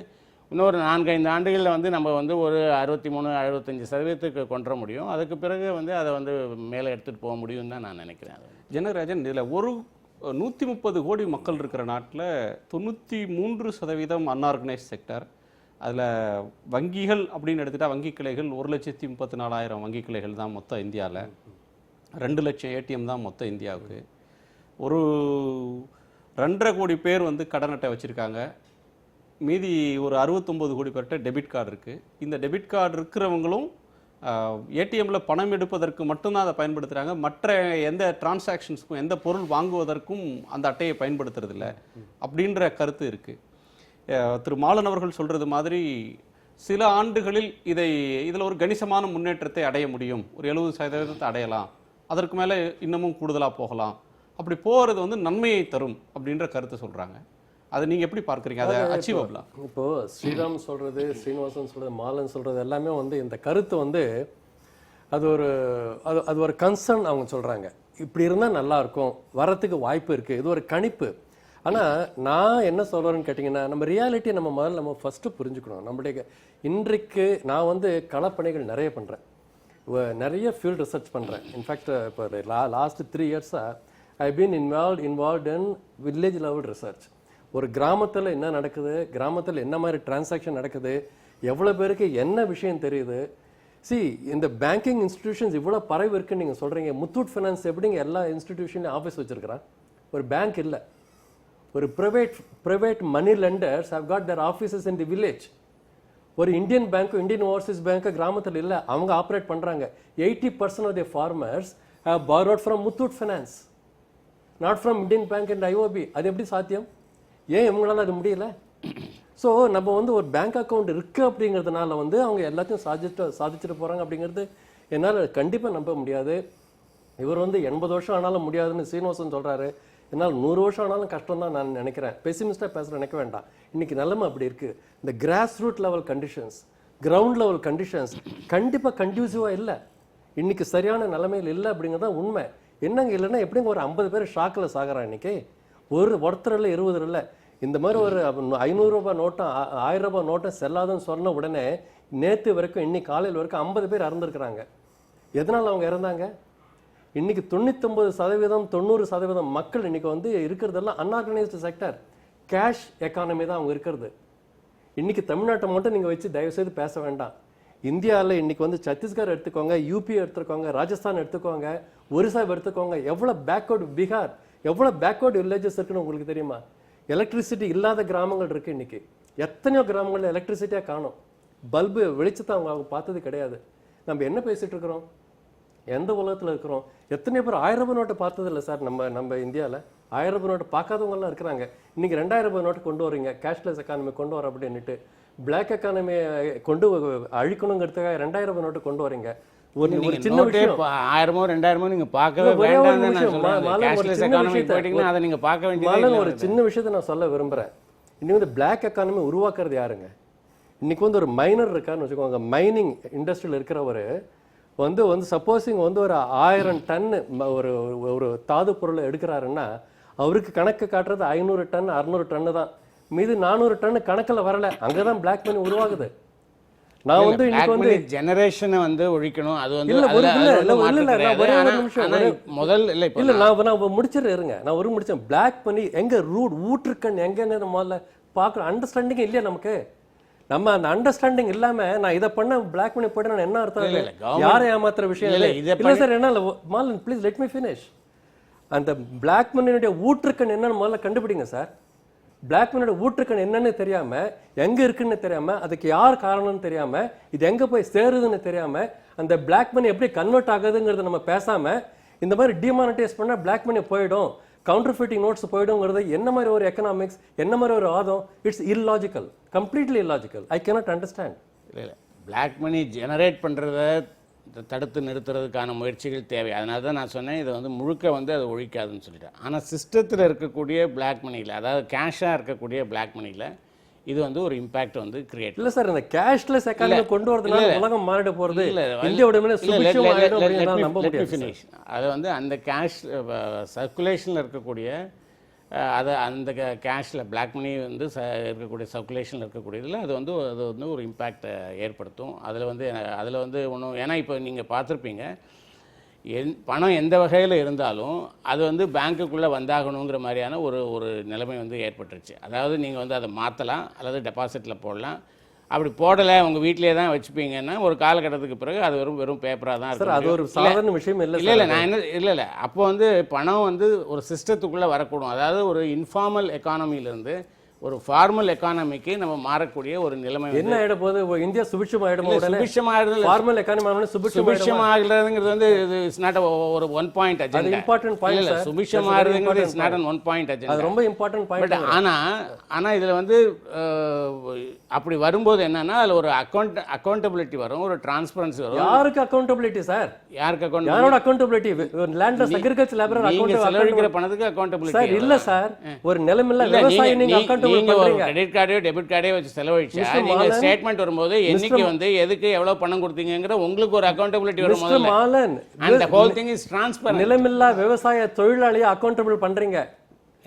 இன்னொரு 4-5 ஆண்டுகளில் வந்து நம்ம வந்து ஒரு 63-65% கொண்டு முடியும். அதுக்கு பிறகு வந்து அதை வந்து மேலே எடுத்துகிட்டு போக முடியும் தான் நான் நினைக்கிறேன்.
ஜனராஜன், இதில் 130 கோடி மக்கள் இருக்கிற நாட்டில் 93% அன்ஆர்கனைஸ்ட் செக்டர். அதில் வங்கிகள் அப்படின்னு எடுத்துகிட்டா வங்கி கிளைகள் 1,34,000 வங்கி கிளைகள் தான் மொத்தம் இந்தியாவில். 2 லட்சம் ATM தான் மொத்தம் இந்தியாவுக்கு. ஒரு 2.5 கோடி பேர் வந்து கடன் அட்டை வச்சுருக்காங்க. மீதி ஒரு 69 கோடி பேர்கிட்ட டெபிட் கார்டு இருக்குது. இந்த டெபிட் கார்டு இருக்கிறவங்களும் ஏடிஎம்மில் பணம் எடுப்பதற்கு மட்டும்தான் அதை பயன்படுத்துகிறாங்க. மற்ற எந்த டிரான்சாக்ஷன்ஸுக்கும், எந்த பொருள் வாங்குவதற்கும் அந்த அட்டையை பயன்படுத்துறதில்ல அப்படின்ற கருத்து இருக்குது. திரு மாலன் அவர்கள் சொல்கிறது மாதிரி சில ஆண்டுகளில் இதில் ஒரு கணிசமான முன்னேற்றத்தை அடைய முடியும். ஒரு 70% அடையலாம். அதற்கு மேலே இன்னமும் கூடுதலாக போகலாம். அப்படி போகிறது வந்து நன்மையை தரும் அப்படின்ற கருத்தை சொல்கிறாங்க. அதை நீங்கள் எப்படி பார்க்குறீங்க? அதை அச்சீவபிளா?
இப்போது ஸ்ரீராம் சொல்கிறது, ஸ்ரீனிவாசன் சொல்கிறது, மாலன் சொல்கிறது எல்லாமே வந்து இந்த கருத்து வந்து அது ஒரு கன்சர்ன் அவங்க சொல்கிறாங்க. இப்படி இருந்தால் நல்லா இருக்கும், வரத்துக்கு வாய்ப்பு இருக்குது, இது ஒரு கணிப்பு. ஆனால் நான் என்ன சொல்கிறேன்னு கேட்டிங்கன்னா, நம்ம ரியாலிட்டியை நம்ம ஃபஸ்ட்டு புரிஞ்சுக்கணும். நம்முடைய இன்றைக்கு நான் வந்து களப்பணிகள் நிறைய பண்ணுறேன், நிறைய ஃபீல்ட் ரிசர்ச் பண்ணுறேன். இன்ஃபேக்ட் இப்போ லாஸ்ட் 3 இயர்ஸாக I been involve in village level research. ஒரு கிராமத்தில் என்ன நடக்குது, கிராமத்தில் என்ன மாதிரி டிரான்சாக்ஷன் நடக்குது, எவ்வளோ பேருக்கு என்ன விஷயம் தெரியுது. இந்த பேங்கிங் இன்ஸ்டிடியூஷன்ஸ் இவ்வளோ பரவி இருக்குன்னு நீங்கள் சொல்கிறீங்க. முத்தூட் ஃபைனான்ஸ் எப்படிங்க எல்லா இன்ஸ்டிடியூஷன்லையும் ஆஃபீஸ் வச்சுருக்கிறான்? ஒரு பேங்க் இல்லை. ஒரு private money lenders have got their offices in the village. ஒரு Indian bank, Indian overseas bank கிராமத்தில் இல்லை, அவங்க ஆப்ரேட் பண்ணுறாங்க. 80% of the farmers have borrowed from Muthoot finance, not from Indian bank and IOB. அது எப்படி சாத்தியம்? ஏன் இவங்களால அது முடியல? ஸோ நம்ம வந்து ஒரு பேங்க் அக்கௌண்ட் இருக்குது அப்படிங்கிறதுனால வந்து அவங்க எல்லாத்தையும் சாதிச்சுட்டு போகிறாங்க அப்படிங்கிறது என்னால் கண்டிப்பாக நம்ப முடியாது. இவர் வந்து 80 வருஷம் ஆனாலும் முடியாதுன்னு சீனிவாசன் சொல்கிறாரு. என்னால் 100 வருஷம் ஆனாலும் கஷ்டம் தான் நான் நினைக்கிறேன். பெசிமிஸ்டாக பேசுகிற நினைக்க வேண்டாம். இன்றைக்கி நிலைமை அப்படி இருக்குது. இந்த grass root level conditions, ground level conditions கண்டிப்பாக கண்டியூசிவாக இல்லை. இன்றைக்கி சரியான நிலைமையில் இல்லை அப்படிங்கிறது தான் உண்மை. என்னங்க இல்லைன்னா எப்படிங்க ஒரு 50 பேர் ஷாக்கில் சாகிறான் இன்றைக்கி? ஒருத்தர் இல்லை, 20 இல்லை. இந்த மாதிரி ஒரு 500 ரூபாய் நோட்டம் 1000 ரூபாய் நோட்டம் செல்லாதுன்னு சொன்ன உடனே நேற்று வரைக்கும் இன்னைக்கு காலையில் வரைக்கும் 50 பேர் இறந்துருக்குறாங்க. எதனால் அவங்க இறந்தாங்க? இன்னைக்கு 99% 90% மக்கள் இன்னைக்கு வந்து இருக்கிறதெல்லாம் அன்ஆர்கனைஸ்டு செக்டர், கேஷ் எக்கானமி தான் அவங்க இருக்கிறது. இன்னைக்கு தமிழ்நாட்டை மட்டும் நீங்கள் வச்சு தயவுசெய்து பேச வேண்டாம். இந்தியாவில் இன்னைக்கு வந்து சத்தீஸ்கர் எடுத்துக்கோங்க, யூபி எடுத்துக்கோங்க, ராஜஸ்தான் எடுத்துக்கோங்க, ஒரிசா எடுத்துக்கோங்க, எவ்வளோ பேக்வர்டு, பீகார் எவ்வளோ பேக்வர்டு வில்லேஜஸ் இருக்குன்னு உங்களுக்கு தெரியுமா? எலக்ட்ரிசிட்டி இல்லாத கிராமங்கள் இருக்குது இன்றைக்கி. எத்தனையோ கிராமங்களில் எலக்ட்ரிசிட்டியாக காணும், பல்பு வெளிச்சத்தை அவங்க பார்த்தது கிடையாது. நம்ம என்ன பேசிகிட்டு இருக்கிறோம்? எந்த உலகத்தில் இருக்கிறோம்? எத்தனையோ பேர் 1000 ரூபாய் நோட்டை பார்த்ததில்லை சார். நம்ம இந்தியாவில் 1000 ரூபாய் நோட்டு பார்க்காதவங்கலாம் இருக்கிறாங்க. இன்றைக்கி 2000 ரூபாய் நோட்டு கொண்டு வரீங்க, கேஷ்லெஸ் எக்கானமி கொண்டு வர அப்படின்னுட்டு. பிளாக் எக்கானமியை கொண்டு அழிக்கணுங்கிறதுக்காக 2000 ரூபாய் நோட்டு கொண்டு வரீங்க. ஒரு சின்ன விஷயம்,
1000மோ 2000மோ நீங்க பார்க்கவே வேண்டாம்னு நான் சொல்றேன். கேஷ்லெஸ் எக்கானமி போய்ட்டீங்கன்னா அதை நீங்க பார்க்க வேண்டியது.
ஒரு சின்ன விஷயத்தை நான் சொல்ல விரும்புகிறேன். இன்னைக்கு வந்து பிளாக் எக்கானமி உருவாக்குறது யாருங்க? இன்னைக்கு வந்து ஒரு மைனர் இருக்கான்னு வச்சுக்கோங்க, மைனிங் இண்டஸ்ட்ரியில் இருக்கிறவர் வந்து சப்போஸிங் வந்து ஒரு 1000 டன்னு ஒரு தாது பொருளை எடுக்கிறாருன்னா அவருக்கு கணக்கு காட்டுறது 500 டன் 600 டன்னு தான். மீது 400 டன்னு கணக்கில் வரல. அங்கே தான் பிளாக் மணி உருவாகுது. நான் வந்து இன்னைக்கு வந்து
ஜெனரேஷனை வந்து ஒழிக்கணும். அது வந்து
இல்ல ஒரு நிமிஷம்
முதல் இல்ல
இல்ல நான் முடிச்சிடுறேன் இருங்க. நான் முடிச்சேன். பிளாக் பண்ணி எங்க ரூட் ஊற்றுக்கண் எங்கன்னு முதல்ல பார்க்குற அண்டர்ஸ்டாண்டிங் இல்லையா நமக்கு? நம்ம அந்த அண்டர்ஸ்டாண்டிங் இல்லாம நான் இதை பண்ண பிளாக் பண்ணி போயிட்டு நான் என்ன அர்த்தம்? யாரை ஏமாத்துற விஷயம் இல்லை சார். என்ன Malan please let me finish. அந்த பிளாக் மணியுடைய ஊற்றுக்கண் என்னன்னு முதல்ல கண்டுபிடிங்க சார். பிளாக் மணியோட ஊற்றுக்கண் என்னன்னு தெரியாம, எங்க இருக்குன்னு தெரியாம, அதுக்கு யார் காரணம்னு தெரியாம, இது எங்க போய் சேருதுன்னு தெரியாம, அந்த பிளாக் மணி எப்படி கன்வெர்ட் ஆகுதுங்கிறத நம்ம பேசாம இந்த மாதிரி டிமானிட்டைஸ் பண்ணா பிளாக் மணி போயிடும், கவுண்டர்ஃபிட்டிங் நோட்ஸ் போயிடுங்கிறது என்ன மாதிரி ஒரு எக்கனாமிக்ஸ், என்ன மாதிரி ஒரு வாதம்? It's illogical, completely illogical. I cannot understand.
இல்லை பிளாக் மணி ஜெனரேட் பண்ணுறத தடுத்து நிறுத்துறதுக்கான முயற்சிகள் தேவை. அதனால தான் நான் சொன்னேன் இதை வந்து முழுக்க வந்து அதை ஒழிக்காதுன்னு சொல்லிட்டேன். ஆனால் சிஸ்டத்தில் இருக்கக்கூடிய பிளாக் மணியில், அதாவது கேஷாக இருக்கக்கூடிய பிளாக் மணியில் இது வந்து ஒரு இம்பாக்ட் வந்து கிரியேட்.
இல்லை சார், இந்த கேஷ்லெஸ் எக்கானமி கொண்டு வரதுனால உலகம் மாறிட போகிறது இல்லை. இந்தியாவோட நம்ப முடியாது.
அதை வந்து அந்த கேஷ் சர்க்குலேஷனில் இருக்கக்கூடிய அதை அந்த கேஷில் பிளாக் மணி வந்து இருக்கக்கூடிய சர்க்குலேஷனில் இருக்கக்கூடியதில் அது வந்து ஒரு இம்பேக்டை ஏற்படுத்தும். அதில் வந்து ஒன்றும், ஏன்னா இப்போ நீங்கள் பார்த்துருப்பீங்க, பணம் எந்த வகையில் இருந்தாலும் அது வந்து பேங்க்குள்ளே வந்தாகணுங்கிற மாதிரியான ஒரு நிலைமை வந்து ஏற்பட்டுருச்சு. அதாவது நீங்கள் வந்து அதை மாற்றலாம் அல்லது டெபாசிட்டில் போடலாம். அப்படி போடலை உங்கள் வீட்டிலே தான் வச்சுப்பீங்கன்னா ஒரு காலகட்டத்துக்கு பிறகு அது வெறும் பேப்பராக தான் இருக்கும்.
அது ஒரு சாதாரண விஷயம் இல்லை.
இல்லை நான் என்ன இல்லை அப்போ வந்து பணம் வந்து ஒரு சிஸ்டத்துக்குள்ளே வரக்கூடும். அதாவது ஒரு இன்ஃபார்மல் எக்கானமியிலேருந்து ஒரு ஃபார்மல் எக்கானமிக்கு நம்ம மாறக்கூடிய ஒரு நிலைமை
என்ன ஆயிட போது? இந்தியா சுபிட்சமாயிடுமா?
சுபிட்சமாயிடுது.
ஃபார்மல் எக்கானமி
சுபிட்சமாகிறதுங்கிறது வந்து இட்ஸ் நாட் ஒரு one point agenda.
Important point
இல்ல, சுபிட்சமாகிறதுங்கிறது it's not an one point agenda.
அது ரொம்ப இம்பார்ட்டன்ட் பாயிண்ட்.
பட் ஆனா இதுல வந்து அப்படி வரும்போது என்னன்னா அதுல ஒரு அக்கௌண்டபிலிட்டி வரும், ஒரு டிரான்ஸ்பரன்சி வரும்.
யாருக்கு அக்கௌண்டபிலிட்டி சார்?
யாருக்கு அக்கௌண்டபிலிட்டி?
யாரோட accountability? Landless agriculture labourer
accountability, செலவழிக்கிற பணத்துக்கு அக்கௌண்டபிலிட்டி
சார் இல்ல சார். ஒரு நிலமில்ல விவசாயி நீங்க அக்கௌண்டபிலிட்டி அக்கௌண்டபிள்
நீங்க ஒரு
பண்றீங்க.
கிரெடிட் கார்டையோ டெபிட் கார்டையோ வச்சு செலவழிச்சா
மிஸ்டர்
நீங்க
மாலன்,
ஸ்டேட்மெண்ட் வரும்போது என்னைக்கு வந்து எதுக்கு எவ்வளவு பணம் கொடுத்தீங்கங்கிற உங்களுக்கு ஒரு அக்கௌண்டபிலிட்டி வரும்
மிஸ்டர்
முதல்ல.
மாலன்,
அந்த ஹோல் திங் இஸ் டிரான்ஸ்பரண்ட்.
நிலமில்லா விவசாய தொழிலாளியை அக்கௌண்டபிள் பண்றீங்க.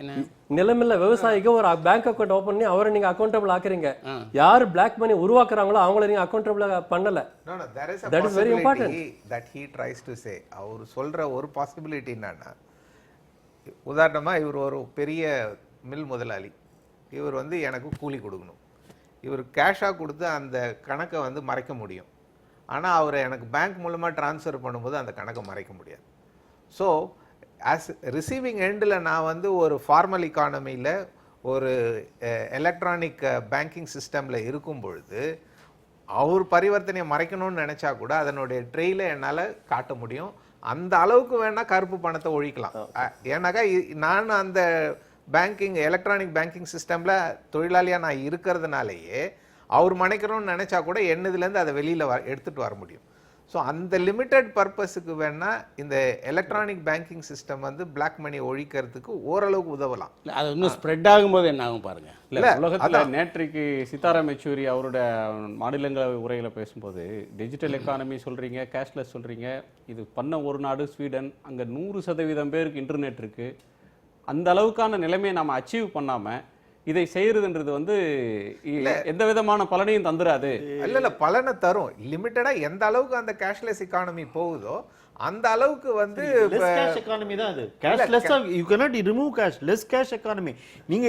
என்ன
நிலமில்ல விவசாயிக்கு ஒரு பேங்க் அக்கௌண்ட் ஓபன் பண்ணி அவரை நீங்க அக்கௌண்டபிள் ஆக்குறீங்க. யார் பிளாக் மணி உருவாக்குறாங்களோ அவங்கள நீங்க அக்கௌண்டபிள் பண்ணல.
No, no, there is a
That is very important.
possibility that he tries to say. அவர் சொல்ற ஒரு பாசிபிலிட்டி என்னன்னா, உதாரணமா இவர் ஒரு பெரிய மில் முதலாளி, இவர் வந்து எனக்கு கூலி கொடுக்கணும், இவர் கேஷாக கொடுத்து அந்த கணக்கை வந்து மறைக்க முடியும். ஆனால் அவர் எனக்கு பேங்க் மூலமாக ட்ரான்ஸ்ஃபர் பண்ணும்போது அந்த கணக்கை மறைக்க முடியாது. ஸோ ஆஸ் ரிசீவிங் எண்டில் நான் வந்து ஒரு ஃபார்மல் இக்கானமியில் ஒரு எலக்ட்ரானிக் பேங்கிங் சிஸ்டமில் இருக்கும் பொழுது அவர் பரிவர்த்தனையை மறைக்கணும்னு நினச்சா கூட அதனுடைய ட்ரெயில என்னால் காட்ட முடியும். அந்த அளவுக்கு வேணால் கருப்பு பணத்தை ஒழிக்கலாம். ஏன்னாக்கா நான் அந்த பேங்கிங் எலக்ட்ரானிக் பேங்கிங் சிஸ்டமில் தொழிலாளியாக நான் இருக்கிறதுனாலேயே அவர் மறைக்கணும்னு நினச்சா கூட என்னதுலேருந்து அதை வெளியில் எடுத்துகிட்டு வர முடியும். ஸோ அந்த லிமிட்டட் பர்பஸுக்கு வேணால் இந்த எலக்ட்ரானிக் பேங்கிங் சிஸ்டம் வந்து பிளாக் மணி ஒழிக்கிறதுக்கு ஓரளவுக்கு உதவலாம்.
அது இன்னும் ஸ்ப்ரெட் ஆகும்போது என்ன ஆகும் பாருங்க.
இல்ல உலகத்துல நேற்றைக்கு சீதாராம் யெச்சூரி அவரோட மாநிலங்களவை உரையில பேசும்போது டிஜிட்டல் எக்கானமி சொல்றீங்க, கேஷ்லெஸ் சொல்றீங்க. இது பண்ண ஒரு நாடு ஸ்வீடன், அங்க 100% பேருக்கு இன்டர்நெட் இருக்கு. அந்த அளவுக்கான நிலைமையை நாம அச்சீவ் பண்ணாம இதை செய்யறதுன்றது வந்து எந்த விதமான பலனையும் தந்துராது.
இல்ல பலனை தரும். லிமிட்டடா எந்த அளவுக்கு அந்த கேஷ்லெஸ் எக்கானமி போகுதோ அந்த அளவுக்கு வந்து
லெஸ் கேஷ் எக்கானமி தான் அது. கேஷ்லெஸ்ஸா you cannot remove cash. Less cash economy. நீங்க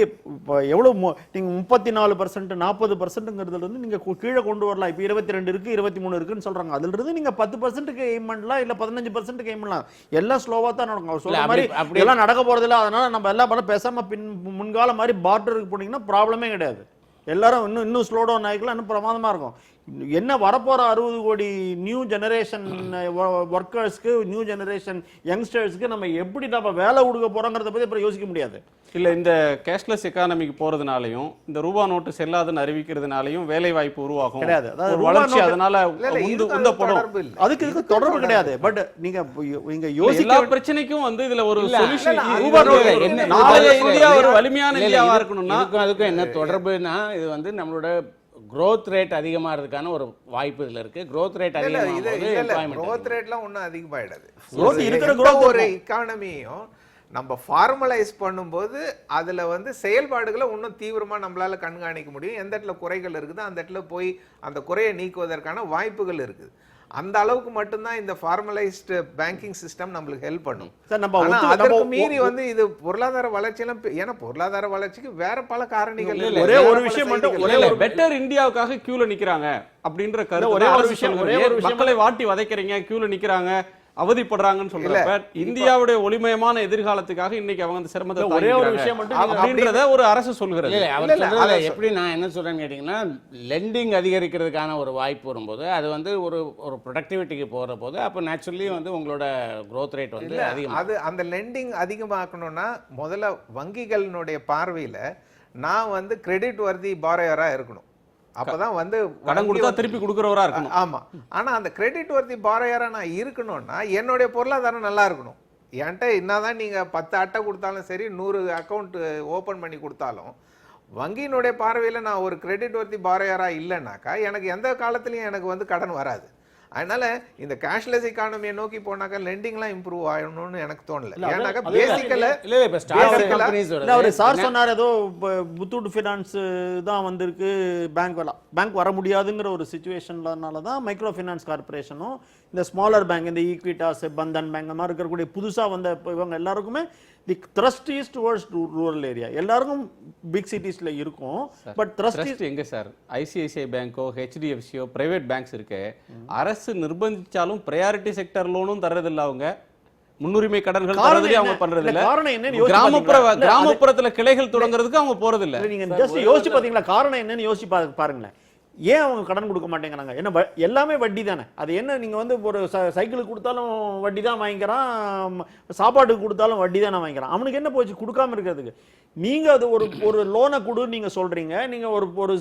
எவ்வளவு நீங்க 34% 40%ங்கிறதுல இருந்து நீங்க கீழே கொண்டு வரலாம். இப்போ 22 இருக்கு 23 இருக்குன்னு சொல்றாங்க. அதுல இருந்து நீங்க 10%க்கு எய்ம் பண்ணலாம், இல்ல 15%க்கு எய்ம் பண்ணலாம். எல்லாம் ஸ்லோவா தான் நடக்கும். அவர் சொல்ற மாதிரி எல்லாம் நடக்க போறது இல்ல. அதனால நம்ம எல்லாம் பண்ண பேசாம முன்கால மாதிரி பார்டருக்கு போனீங்கன்னா ப்ராப்ளமே கிடையாது. எல்லாரும் இன்னும் ஸ்லோ டவுன் ஆகிக்கலாம், இன்னும் பிரமாதமா இருக்கும். என்ன வரப்போற 60 கோடி நியூ ஜெனரேஷன் ஒர்க்கர்ஸ்க்கு, நியூ ஜெனரேஷன் யங்ஸ்டர்ஸ்க்கு நம்ம எப்படி நம்ம வேலை கொடுக்க போறோங்கிறத பத்தி அப்புறம் யோசிக்க முடியாது.
இல்ல இந்த கேஷ்லெஸ் எக்கானமிக்கு போறதுனாலையும் இந்த ரூபா நோட்டு செல்லாதுன்னு அறிவிக்கிறதுனாலையும் வேலை வாய்ப்பு உருவாகும்
கிடையாது. அதாவது
வளர்ச்சி அதனால உந்தப்படும்.
அதுக்கு இதுக்கு தொடர்பு கிடையாது. பட் நீங்க
எல்லா
யோசிக்க
பிரச்சனைக்கும் வந்து இதுல ஒரு
இல்ல,
சொல்யூஷன்.
ரூபா நோட்டு என்ன
நாளைய இந்தியா ஒரு வலிமையான இந்தியாவா இருக்கணும்னா
அதுக்கும் என்ன தொடர்புனா இது வந்து நம்மளோட growth rate அதிகமாகிறதுக்கான ஒரு வாய்ப்பு இதுல இருக்கு. growth rate அதிகமாகும்போது
growth rateலாம் ஒன்றும் அதிகமாயிடாது.
Growth இருக்கிற
எந்த
growth
ஒரு எக்கானமியும் நம்ம ஃபார்மலைஸ் பண்ணும்போது அதுல வந்து செயல்பாடுகளை இன்னும் தீவிரமா நம்மளால கண்காணிக்க முடியும். எந்த இடத்துல குறைகள் இருக்குதோ அந்த இடத்துல போய் அந்த குறையை நீக்குவதற்கான வாய்ப்புகள் இருக்குது. அந்த அளவுக்கு மட்டும்தான் இந்த ஃபார்மலைஸ்டு பேங்கிங் சிஸ்டம் நம்மளுக்கு ஹெல்ப் பண்ணும். ஆனா அதற்கு மீறி வந்து இது பொருளாதார வளர்ச்சியெல்லாம் ஏன்னா பொருளாதார வளர்ச்சிக்கு வேற பல காரணிகள் இருக்கு.
ஒரே ஒரு விஷயம் மட்டும் ஒரே ஒரு
பெட்டர் இந்தியாவுக்காக கியூல நிக்கிறாங்க அப்படின்ற கருத்து.
ஒரே ஒரு விஷயம்
மக்களை வாட்டி வதைக்கிறீங்க, கியூல நிக்கிறாங்க, அவதிப்படுறாங்கன்னு சொல்றப்ப இந்தியாவுடைய ஒளிமயமான எதிர்காலத்துக்காக இன்னைக்கு அவங்க அந்த சிரமத்தை
ஒரே ஒரு விஷயம் மட்டும்
அப்படின்றத ஒரு அரசு சொல்கிறது.
இல்ல அவர் சொல்றதுல எப்படி நான் என்ன சொல்றேன்னு கேட்டீங்கன்னா, லெண்டிங் அதிகரிக்கிறதுக்கான ஒரு வாய்ப்பு வரும்போது அது வந்து ஒரு ஒரு ப்ரொடக்டிவிட்டிக்கு போற போது அப்போ நேச்சுரலி வந்து உங்களோட growth rate வந்து அதிகம்.
அது அந்த லெண்டிங் அதிகமாக்கணும்னா முதல்ல வங்கிகளினுடைய பார்வையில நான் வந்து கிரெடிட் வர்தி பாரோயரா இருக்கணும். அப்பதான் வந்து
கடன் கொடுத்தா திருப்பி கொடுக்கறவரா இருக்கணும்.
ஆமா. ஆனா அந்த கிரெடிட் வர்தி பாரோயரா நான் இருக்கணும்னா என்னுடைய பொருளாதாரம் நல்லா இருக்கணும். என்கிட்ட என்னதான் நீங்க 10 அட்டை கொடுத்தாலும் சரி, 100 அக்கௌண்ட் ஓபன் பண்ணி கொடுத்தாலும் வங்கியினுடைய பார்வையில நான் ஒரு கிரெடிட் வர்தி பாரோயரா இல்லைன்னாக்கா எனக்கு எந்த காலத்திலயும் எனக்கு வந்து கடன் வராது. அதனால இந்த கேஷ்லெஸ் எக்கானமியை நோக்கி போனாக்கா லெண்டிங்லாம் இம்ப்ரூவ் ஆகணும்னு எனக்கு தோணல. ஏன்னாக்கா பேசிக்கலா
இல்ல இப்ப ஸ்டார்ட் கம்பெனிஸ்
அவர் சார் சொன்னார் ஏதோ முத்தூட் ஃபினான்ஸ் தான் வந்திருக்கு, பேங்க் வர முடியாதுங்கிற ஒரு சிச்சுவேஷன்லனால தான் மைக்ரோ ஃபினான்ஸ் கார்பரேஷனும் இந்த ஸ்மாலர் பேங்க், இந்த ஈக்விட்டாஸ், பந்தன் பேங்க் மாதிரி இருக்கக்கூடிய புதுசாக வந்த இவங்க எல்லாருக்குமே the thrust is towards rural area. எல்லாருக்கும் பிக் சிட்டிஸ்ல இருக்கும். பட் த்ரஸ்ட்
எங்க சார்? ஐசிஐசிஐ பேங்கோ, ஹெச்டிஎஃப்சியோ, பிரைவேட் பேங்க்ஸ் இருக்கு. அரசு நிர்பந்திச்சாலும் பிரையாரிட்டி செக்டர் லோனும் தர்றதில்ல, அவங்க முன்னுரிமை கடன்கள் தரதுலயே அவங்க பண்றது இல்ல.
காரணம் என்னன்னு
கிராமப்புறத்துல கிளைகள் தொடங்குறதுக்கு அவங்க போறது இல்ல.
நீங்க ஜஸ்ட் யோசிச்சு பாத்தீங்களா காரணம் என்னன்னு யோசிச்சு பாருங்களேன். ஏன் அவங்க கடன் கொடுக்க மாட்டேங்கிறாங்க? என்ன எல்லாமே வட்டி தானே. அது என்ன, நீங்கள் வந்து ஒரு சைக்கிளுக்கு கொடுத்தாலும் வட்டி தான் வாங்கிக்கிறான், சாப்பாட்டுக்கு கொடுத்தாலும் வட்டி தானே வாங்கிக்கிறான். அவனுக்கு என்ன போச்சு கொடுக்காம இருக்கிறதுக்கு? நீங்கள் அது ஒரு லோனை கொடு நீங்கள் சொல்கிறீங்க, நீங்கள் ஒரு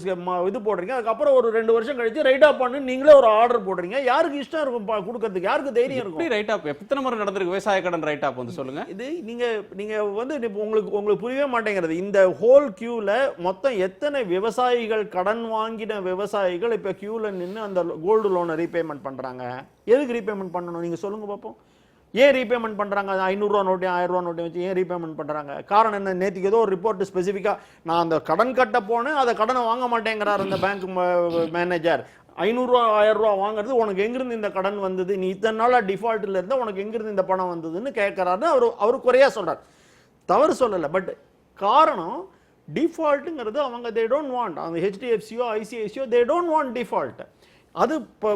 இது போடுறீங்க, அதுக்கப்புறம் ஒரு 2 வருஷம் கழிச்சு ரைட் ஆஃப் பண்ணு நீங்களே ஒரு ஆர்டர் போடுறீங்க. யாருக்கு இஷ்டம் இருக்கும் கொடுக்கறதுக்கு? யாருக்கு தைரியம் இருக்கும்?
ரைட் ஆஃப் எத்தனை முறை நடந்திருக்கு விவசாய கடன் ரைட் ஆஃப் வந்து சொல்லுங்க.
இது நீங்கள் வந்து உங்களுக்கு புரியவே மாட்டேங்கிறது. இந்த ஹோல் கியூவில் மொத்தம் எத்தனை விவசாயிகள், கடன் வாங்கின விவசாயிகள் இப்போ கியூவில் நின்று அந்த கோல்டு லோனை ரீபேமெண்ட் பண்ணுறாங்க? எதுக்கு ரீபேமெண்ட் பண்ணணும் நீங்கள் சொல்லுங்கள் பார்ப்போம். ஏன் ரீபேமெண்ட் பண்ணுறாங்க? 500 ரூபா நோட்டையும் 1000 ரூபா நோட்டையும் வச்சு ஏன் ரீபேமெண்ட் பண்ணுறாங்க? காரணம் என்ன? நேற்றுக்கு ஏதோ ஒரு ரிப்போர்ட் ஸ்பெசிஃபிக்காக நான் அந்த கடன் கட்ட போனேன், அதை கடனை வாங்க மாட்டேங்கிறார் அந்த பேங்க் மேனேஜர். 500 ரூபா 1000 ரூபா வாங்குறது, உனக்கு எங்கிருந்து இந்த கடன் வந்தது? நீ இத்தனை நாளாக டிஃபால்ட்டில் இருந்தால் உனக்கு எங்கிருந்து இந்த பணம் வந்ததுன்னு கேட்குறாருன்னு அவர் குறையா சொல்கிறார். தவறு சொல்லலை. பட் காரணம் டிஃபால்ட்டுங்கிறது அவங்க தே டோன்ட் வாண்ட். அந்த ஹெச்டிஎஃப்சியோ ஐசிஐசியோ தே டோன்ட் வாண்ட் டிஃபால்ட். அது இப்போ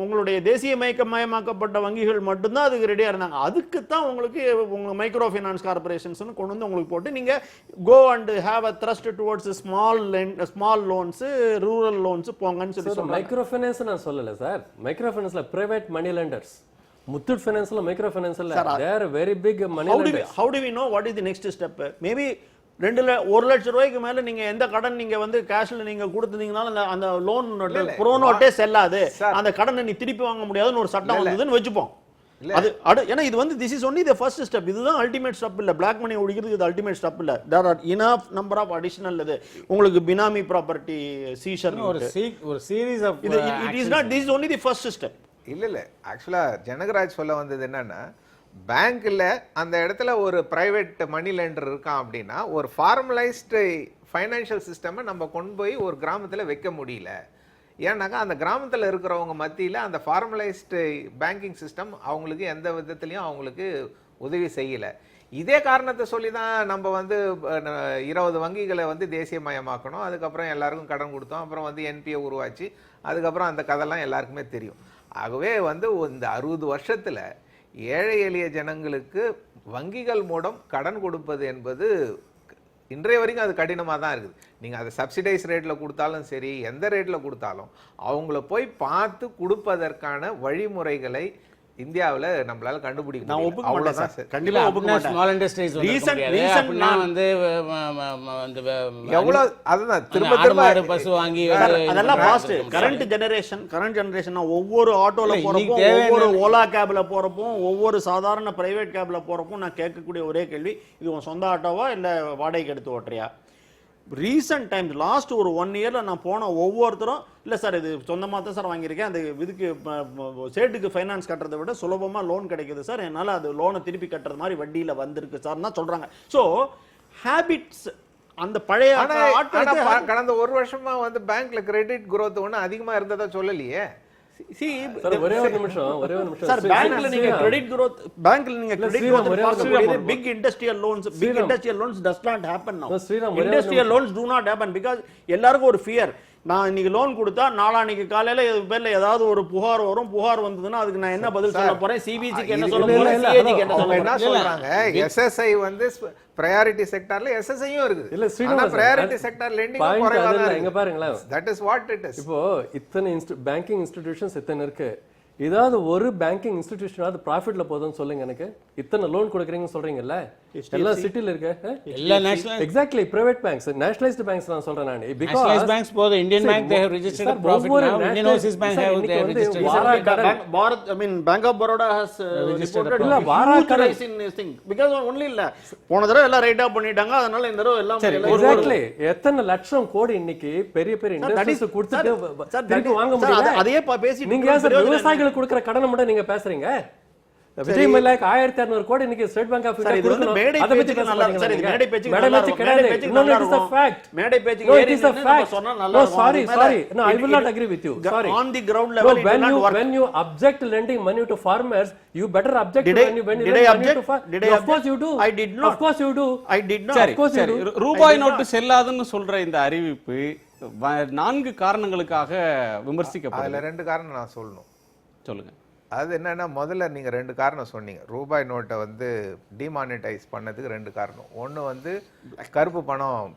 உங்களுடைய தேசிய மயமாக்கப்பட்ட வங்கிகள் மட்டும்தான் அதுக்கு ரெடியாக இருந்தாங்க. அதுக்கு தான் உங்களுக்கு மைக்ரோ ஃபைனான்ஸ் கார்பரேஷன்ஸ்னு கொண்டு வந்து உங்களுக்கு போட்டு நீங்கள் go and have a trust towards small loans, rural loans போங்கன்னு சொல்லி.
மைக்ரோ ஃபைனான்ஸ் நான் சொல்லலை சார். மைக்ரோ ஃபைனான்ஸில் பிரைவேட் மணி லெண்டர்ஸ், முத்தூட் ஃபைனான்ஸில் மைக்ரோ ஃபைனான்ஸில் they are very big money lenders.
How do we know what is the next step? Maybe 1 லட்சம் ரூபாய்க்கு மேல நீங்க எந்த கடன் நீங்க வந்து கேஷ்ல நீங்க கொடுத்தீங்கனாலும் அந்த லோன் ப்ரோனோட்டே செல்லாது, அந்த கடனை நீ திருப்பி வாங்க முடியாதுன்னு ஒரு சட்டம் வந்ததுன்னு வச்சுப்போம். அது ஏன்னா இது வந்து this is only the first step. இதுதான் அல்டிமேட் ஸ்டெப் இல்ல. பிளாக் மணி ஒழிக்கிறதுக்கு இது அல்டிமேட் ஸ்டெப் இல்ல. There are enough number of additional இது உங்களுக்கு பினாமி ப்ராப்பர்ட்டி சீஷர்,
ஒரு series of
it is not this only the first step.
இல்ல ஆக்சுவலா ஜனகராஜ் சொல்ல வந்தது என்னன்னா, பேங்க்ல அந்த இடத்துல ஒரு பிரைவேட் மணி லெண்டர் இருக்கான் அப்படின்னா ஒரு ஃபார்மலைஸ்டு ஃபைனான்ஷியல் சிஸ்டமை நம்ம கொண்டு போய் ஒரு கிராமத்தில் வைக்க முடியல. ஏன்னாக்கா அந்த கிராமத்தில் இருக்கிறவங்க மத்தியில் அந்த ஃபார்மலைஸ்டு பேங்கிங் சிஸ்டம் அவங்களுக்கு எந்த விதத்துலையும் அவங்களுக்கு உதவி செய்யலை. இதே காரணத்தை சொல்லி தான் நம்ம வந்து 20 வங்கிகளை வந்து தேசியமயமாக்கணும், அதுக்கப்புறம் எல்லாருக்கும் கடன் கொடுத்தோம், அப்புறம் வந்து என்பிஏ உருவாச்சு, அதுக்கப்புறம் அந்த கதைலாம் எல்லாருக்குமே தெரியும். ஆகவே வந்து இந்த 60 வருஷத்தில் ஏழை எளிய ஜனங்களுக்கு வங்கிகள் மூலம் கடன் கொடுப்பது என்பது இன்றைய வரைக்கும் அது கடினமாக தான் இருக்குது. நீங்கள் அதை சப்சிடைஸ் ரேட்டில் கொடுத்தாலும் சரி, எந்த ரேட்டில் கொடுத்தாலும் அவங்கள போய் பார்த்து கொடுப்பதற்கான வழிமுறைகளை இந்தியாவில் நம்மளால கண்டுபிடிக்க
நான் ஒப்புக்க மாட்டேன் சார். கண்டிப்பா ஒப்புக்க மாட்டேன்.
ஸ்மால் இண்டஸ்ட்ரீஸ்
ரீசன்ட்
வந்து
எவ்வளவு அதுதான் திரும்ப
பசு வாங்கி
அதெல்லாம் ஃபாஸ்ட். கரண்ட் ஜெனரேஷன் ஒவ்வொரு ஆட்டோல போறப்போ, ஒவ்வொரு ஓலா கேப்ல போறப்போ, ஒவ்வொரு சாதாரண பிரைவேட் கேப்ல போறப்போ நான் கேட்கக்கூடிய ஒரே கேள்வி, இது உன் சொந்த ஆட்டோவா இல்ல வாடகைக்கு எடுத்து ஓட்டுறியா? ரீசன்ட் டைம் லாஸ்ட் ஒரு 1 இயர்ல நான் போன ஒவ்வொருத்தரும் இல்லை சார் இது சொந்தமாக தான் சார் வாங்கியிருக்கேன், அது இதுக்கு சேட்டுக்கு ஃபைனான்ஸ் கட்டுறதை விட சுலபமாக லோன் கிடைக்குது சார், என்னால் அது லோனை திருப்பி கட்டுறது மாதிரி வட்டியில் வந்திருக்கு சார் தான் சொல்கிறாங்க. ஸோ ஹேபிட்ஸ் அந்த பழைய
கடந்த 1 வருஷமா வந்து பேங்க்ல கிரெடிட் growth ஒன்றும் அதிகமாக இருந்ததா சொல்லலையே.
ஒரே ஒரு நிமிஷம்
சார். பேங்க்ல நீங்க கிரெடிட் growth, பேங்க்ல நீங்க credit growth big industrial loans does not happen now. Industrial loans do not happen because எல்லாருக்கும் ஒரு fear. நான் இன்னைக்கு லோன் கொடுத்தா நாளான்னைக்கு காலையில பேர்ல ஏதாவது ஒரு புகார் வரும், புகார் வந்ததுன்னா அதுக்கு நான் என்ன பதில் சொல்ல போறேன், சிபிசிக்கு என்ன சொல்ல போறேன், சிஏஜிக்கு என்ன சொல்ல போறேன்.
என்ன சொல்றாங்க, எஸ்எஸ்ஐ வந்து பிரையாரிட்டி செக்டார்ல எஸ்எஸ்ஐயும் இருக்குது. இல்ல ஆனா பிரையாரிட்டி செக்டார் லெண்டிங் குறைவா தான் இருக்கு.
இங்க பாருங்களேன்,
that is what it is.
இப்போ இத்தனை பேங்கிங் இன்ஸ்டிடியூஷன்ஸ் இத்தனை இருக்கு, ஏதாவது ஒரு பேங்கிங் இன்ஸ்டிடியூஷனாவது ப்ராஃபிட்ல போதும்னு சொல்லுங்க. எனக்கு இத்தனை லோன் கொடுக்குறீங்கன்னு சொல்றீங்கல்ல, எல்லா சிட்டில இருக்க
எல்லா national
exactly private banks, nationalised banks நான் சொல்றேன். நான்
நேஷனலைஸ்டு பேங்க்ஸ் போது Indian bank they have registered a profit now, Indian Overseas Bank they have registered.
Bharat, I mean Bank of Baroda has registered
இல்ல வாராக்கடை
in this thing because only இல்ல போன தடவை எல்லாம் right of பண்ணிட்டாங்க, அதனால இந்த தடவை எல்லாம்
எக்ஸாக்ட்லி எத்தனை லட்சம் கோடி இன்னைக்கு பெரிய பெரிய இண்டஸ்ட்ரீஸ் கொடுத்துட்டு திருப்பி வாங்க முடியல.
அதையே பேசி
நீங்க விவசாயிகளுக்கு கொடுக்கிற கடனை மட்டும் நீங்க பேசுறீங்க. விஜய் மல்லாக் 1600 கோடி இன்னைக்கு ஸ்டேட் பேங்க் ஆஃப் இந்தியா கொடுக்கணும். அத பத்தி நல்லா இருக்கு. சரி மேடை பேச்சுக்கு நல்லா இருக்கு. மேடை பேச்சுக்கு நல்லா இருக்கு. It's a fact. மேடை பேச்சுக்கு ஏறி நம்ம சொன்னா நல்லா இருக்கும். Sorry. No, I will not agree with you. Sorry. On the ground level it will not work. When you object lending money to farmers, you better object when you lend money to farmers. Of course you do.
I did not.
Of course you do.
I did not.
Of course you do. ரூபாய் note செல்லாதுன்னு சொல்ற இந்த அறிவிப்பு 4 காரணங்களுக்காக விமர்சிக்கப்படுது.
அதுல 2 காரணம் நான் சொல்லணும்.
சொல்லுங்க.
அது என்னன்னா, முதல்ல நீங்க 2 காரணம் சொன்னீங்க. ரூபாய் நோட்டை வந்து டிமானிட்டைஸ் பண்ணதுக்கு 2 காரணம். ஒன்று வந்து கருப்பு பணம்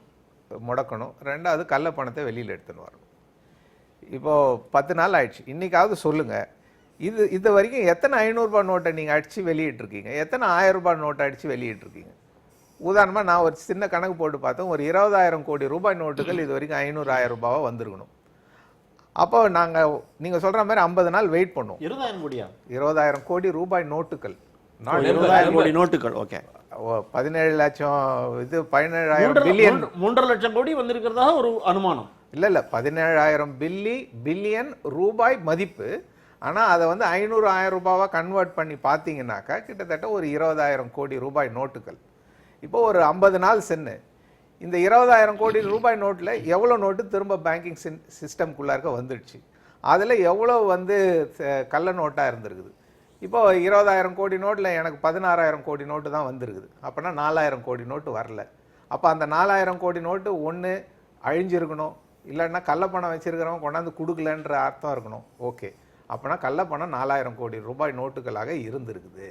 முடக்கணும், 2வது கள்ள பணத்தை வெளியில் எடுத்துன்னு வரணும். இப்போ 10 நாள் ஆயிடுச்சு, இன்னைக்காவது சொல்லுங்க, இது வரைக்கும் எத்தனை 500 ரூபாய் நோட்டை நீங்க அடிச்சு வெளியிட்டிருக்கீங்க, எத்தனை 1000 ரூபாய் நோட்டை அடிச்சு வெளியிட்டிருக்கீங்க? உதாரணமா நான் ஒரு சின்ன கணக்கு போட்டு பார்த்தோம், ஒரு 20,000 கோடி ரூபாய் நோட்டுகள் இது வரைக்கும் 500,000 ரூபாவா வந்திருக்கணும். அப்போ நீங்க சொல்ற மாதிரி 50 நாள் வெயிட் பண்ணுவோம்.
20,000 கோடியா?
20,000 கோடி ரூபாய் நோட்டுகள்,
20,000 கோடி நோட்டுகள். ஓகே,
17 லட்சம், இது 17,000 பில்லியன்,
3.5 லட்சம் கோடி வந்திருக்கிறதா ஒரு அனுமானம்.
இல்ல 17,000 பில்லியன் ரூபாய் மதிப்பு. ஆனா அதை வந்து 500,000 ரூபாவா கன்வெர்ட் பண்ணி பார்த்தீங்கன்னாக்கா கிட்டத்தட்ட ஒரு 20,000 கோடி ரூபாய் நோட்டுகள். இப்போ ஒரு 50 நாள் சென்னு இந்த 20,000 கோடி ரூபாய் நோட்டில் எவ்வளோ நோட்டு திரும்ப பேங்கிங் சிஸ்டம்குள்ளார்க்க வந்துடுச்சு, அதில் எவ்வளோ வந்து கள்ள நோட்டாக இருந்திருக்குது. இப்போ 20,000 கோடி நோட்டில் எனக்கு 16,000 கோடி நோட்டு தான் வந்திருக்குது. அப்போனா 4,000 கோடி நோட்டு வரல. அப்போ அந்த 4,000 கோடி நோட்டு ஒன்று அழிஞ்சிருக்கணும், இல்லைன்னா கள்ளப்பணம் வச்சிருக்கிறவங்க கொண்டாந்து கொடுக்கலன்ற அர்த்தம் இருக்கணும். ஓகே, அப்போனா கள்ளப்பணம் 4,000 கோடி ரூபாய் நோட்டுகளாக இருந்திருக்குது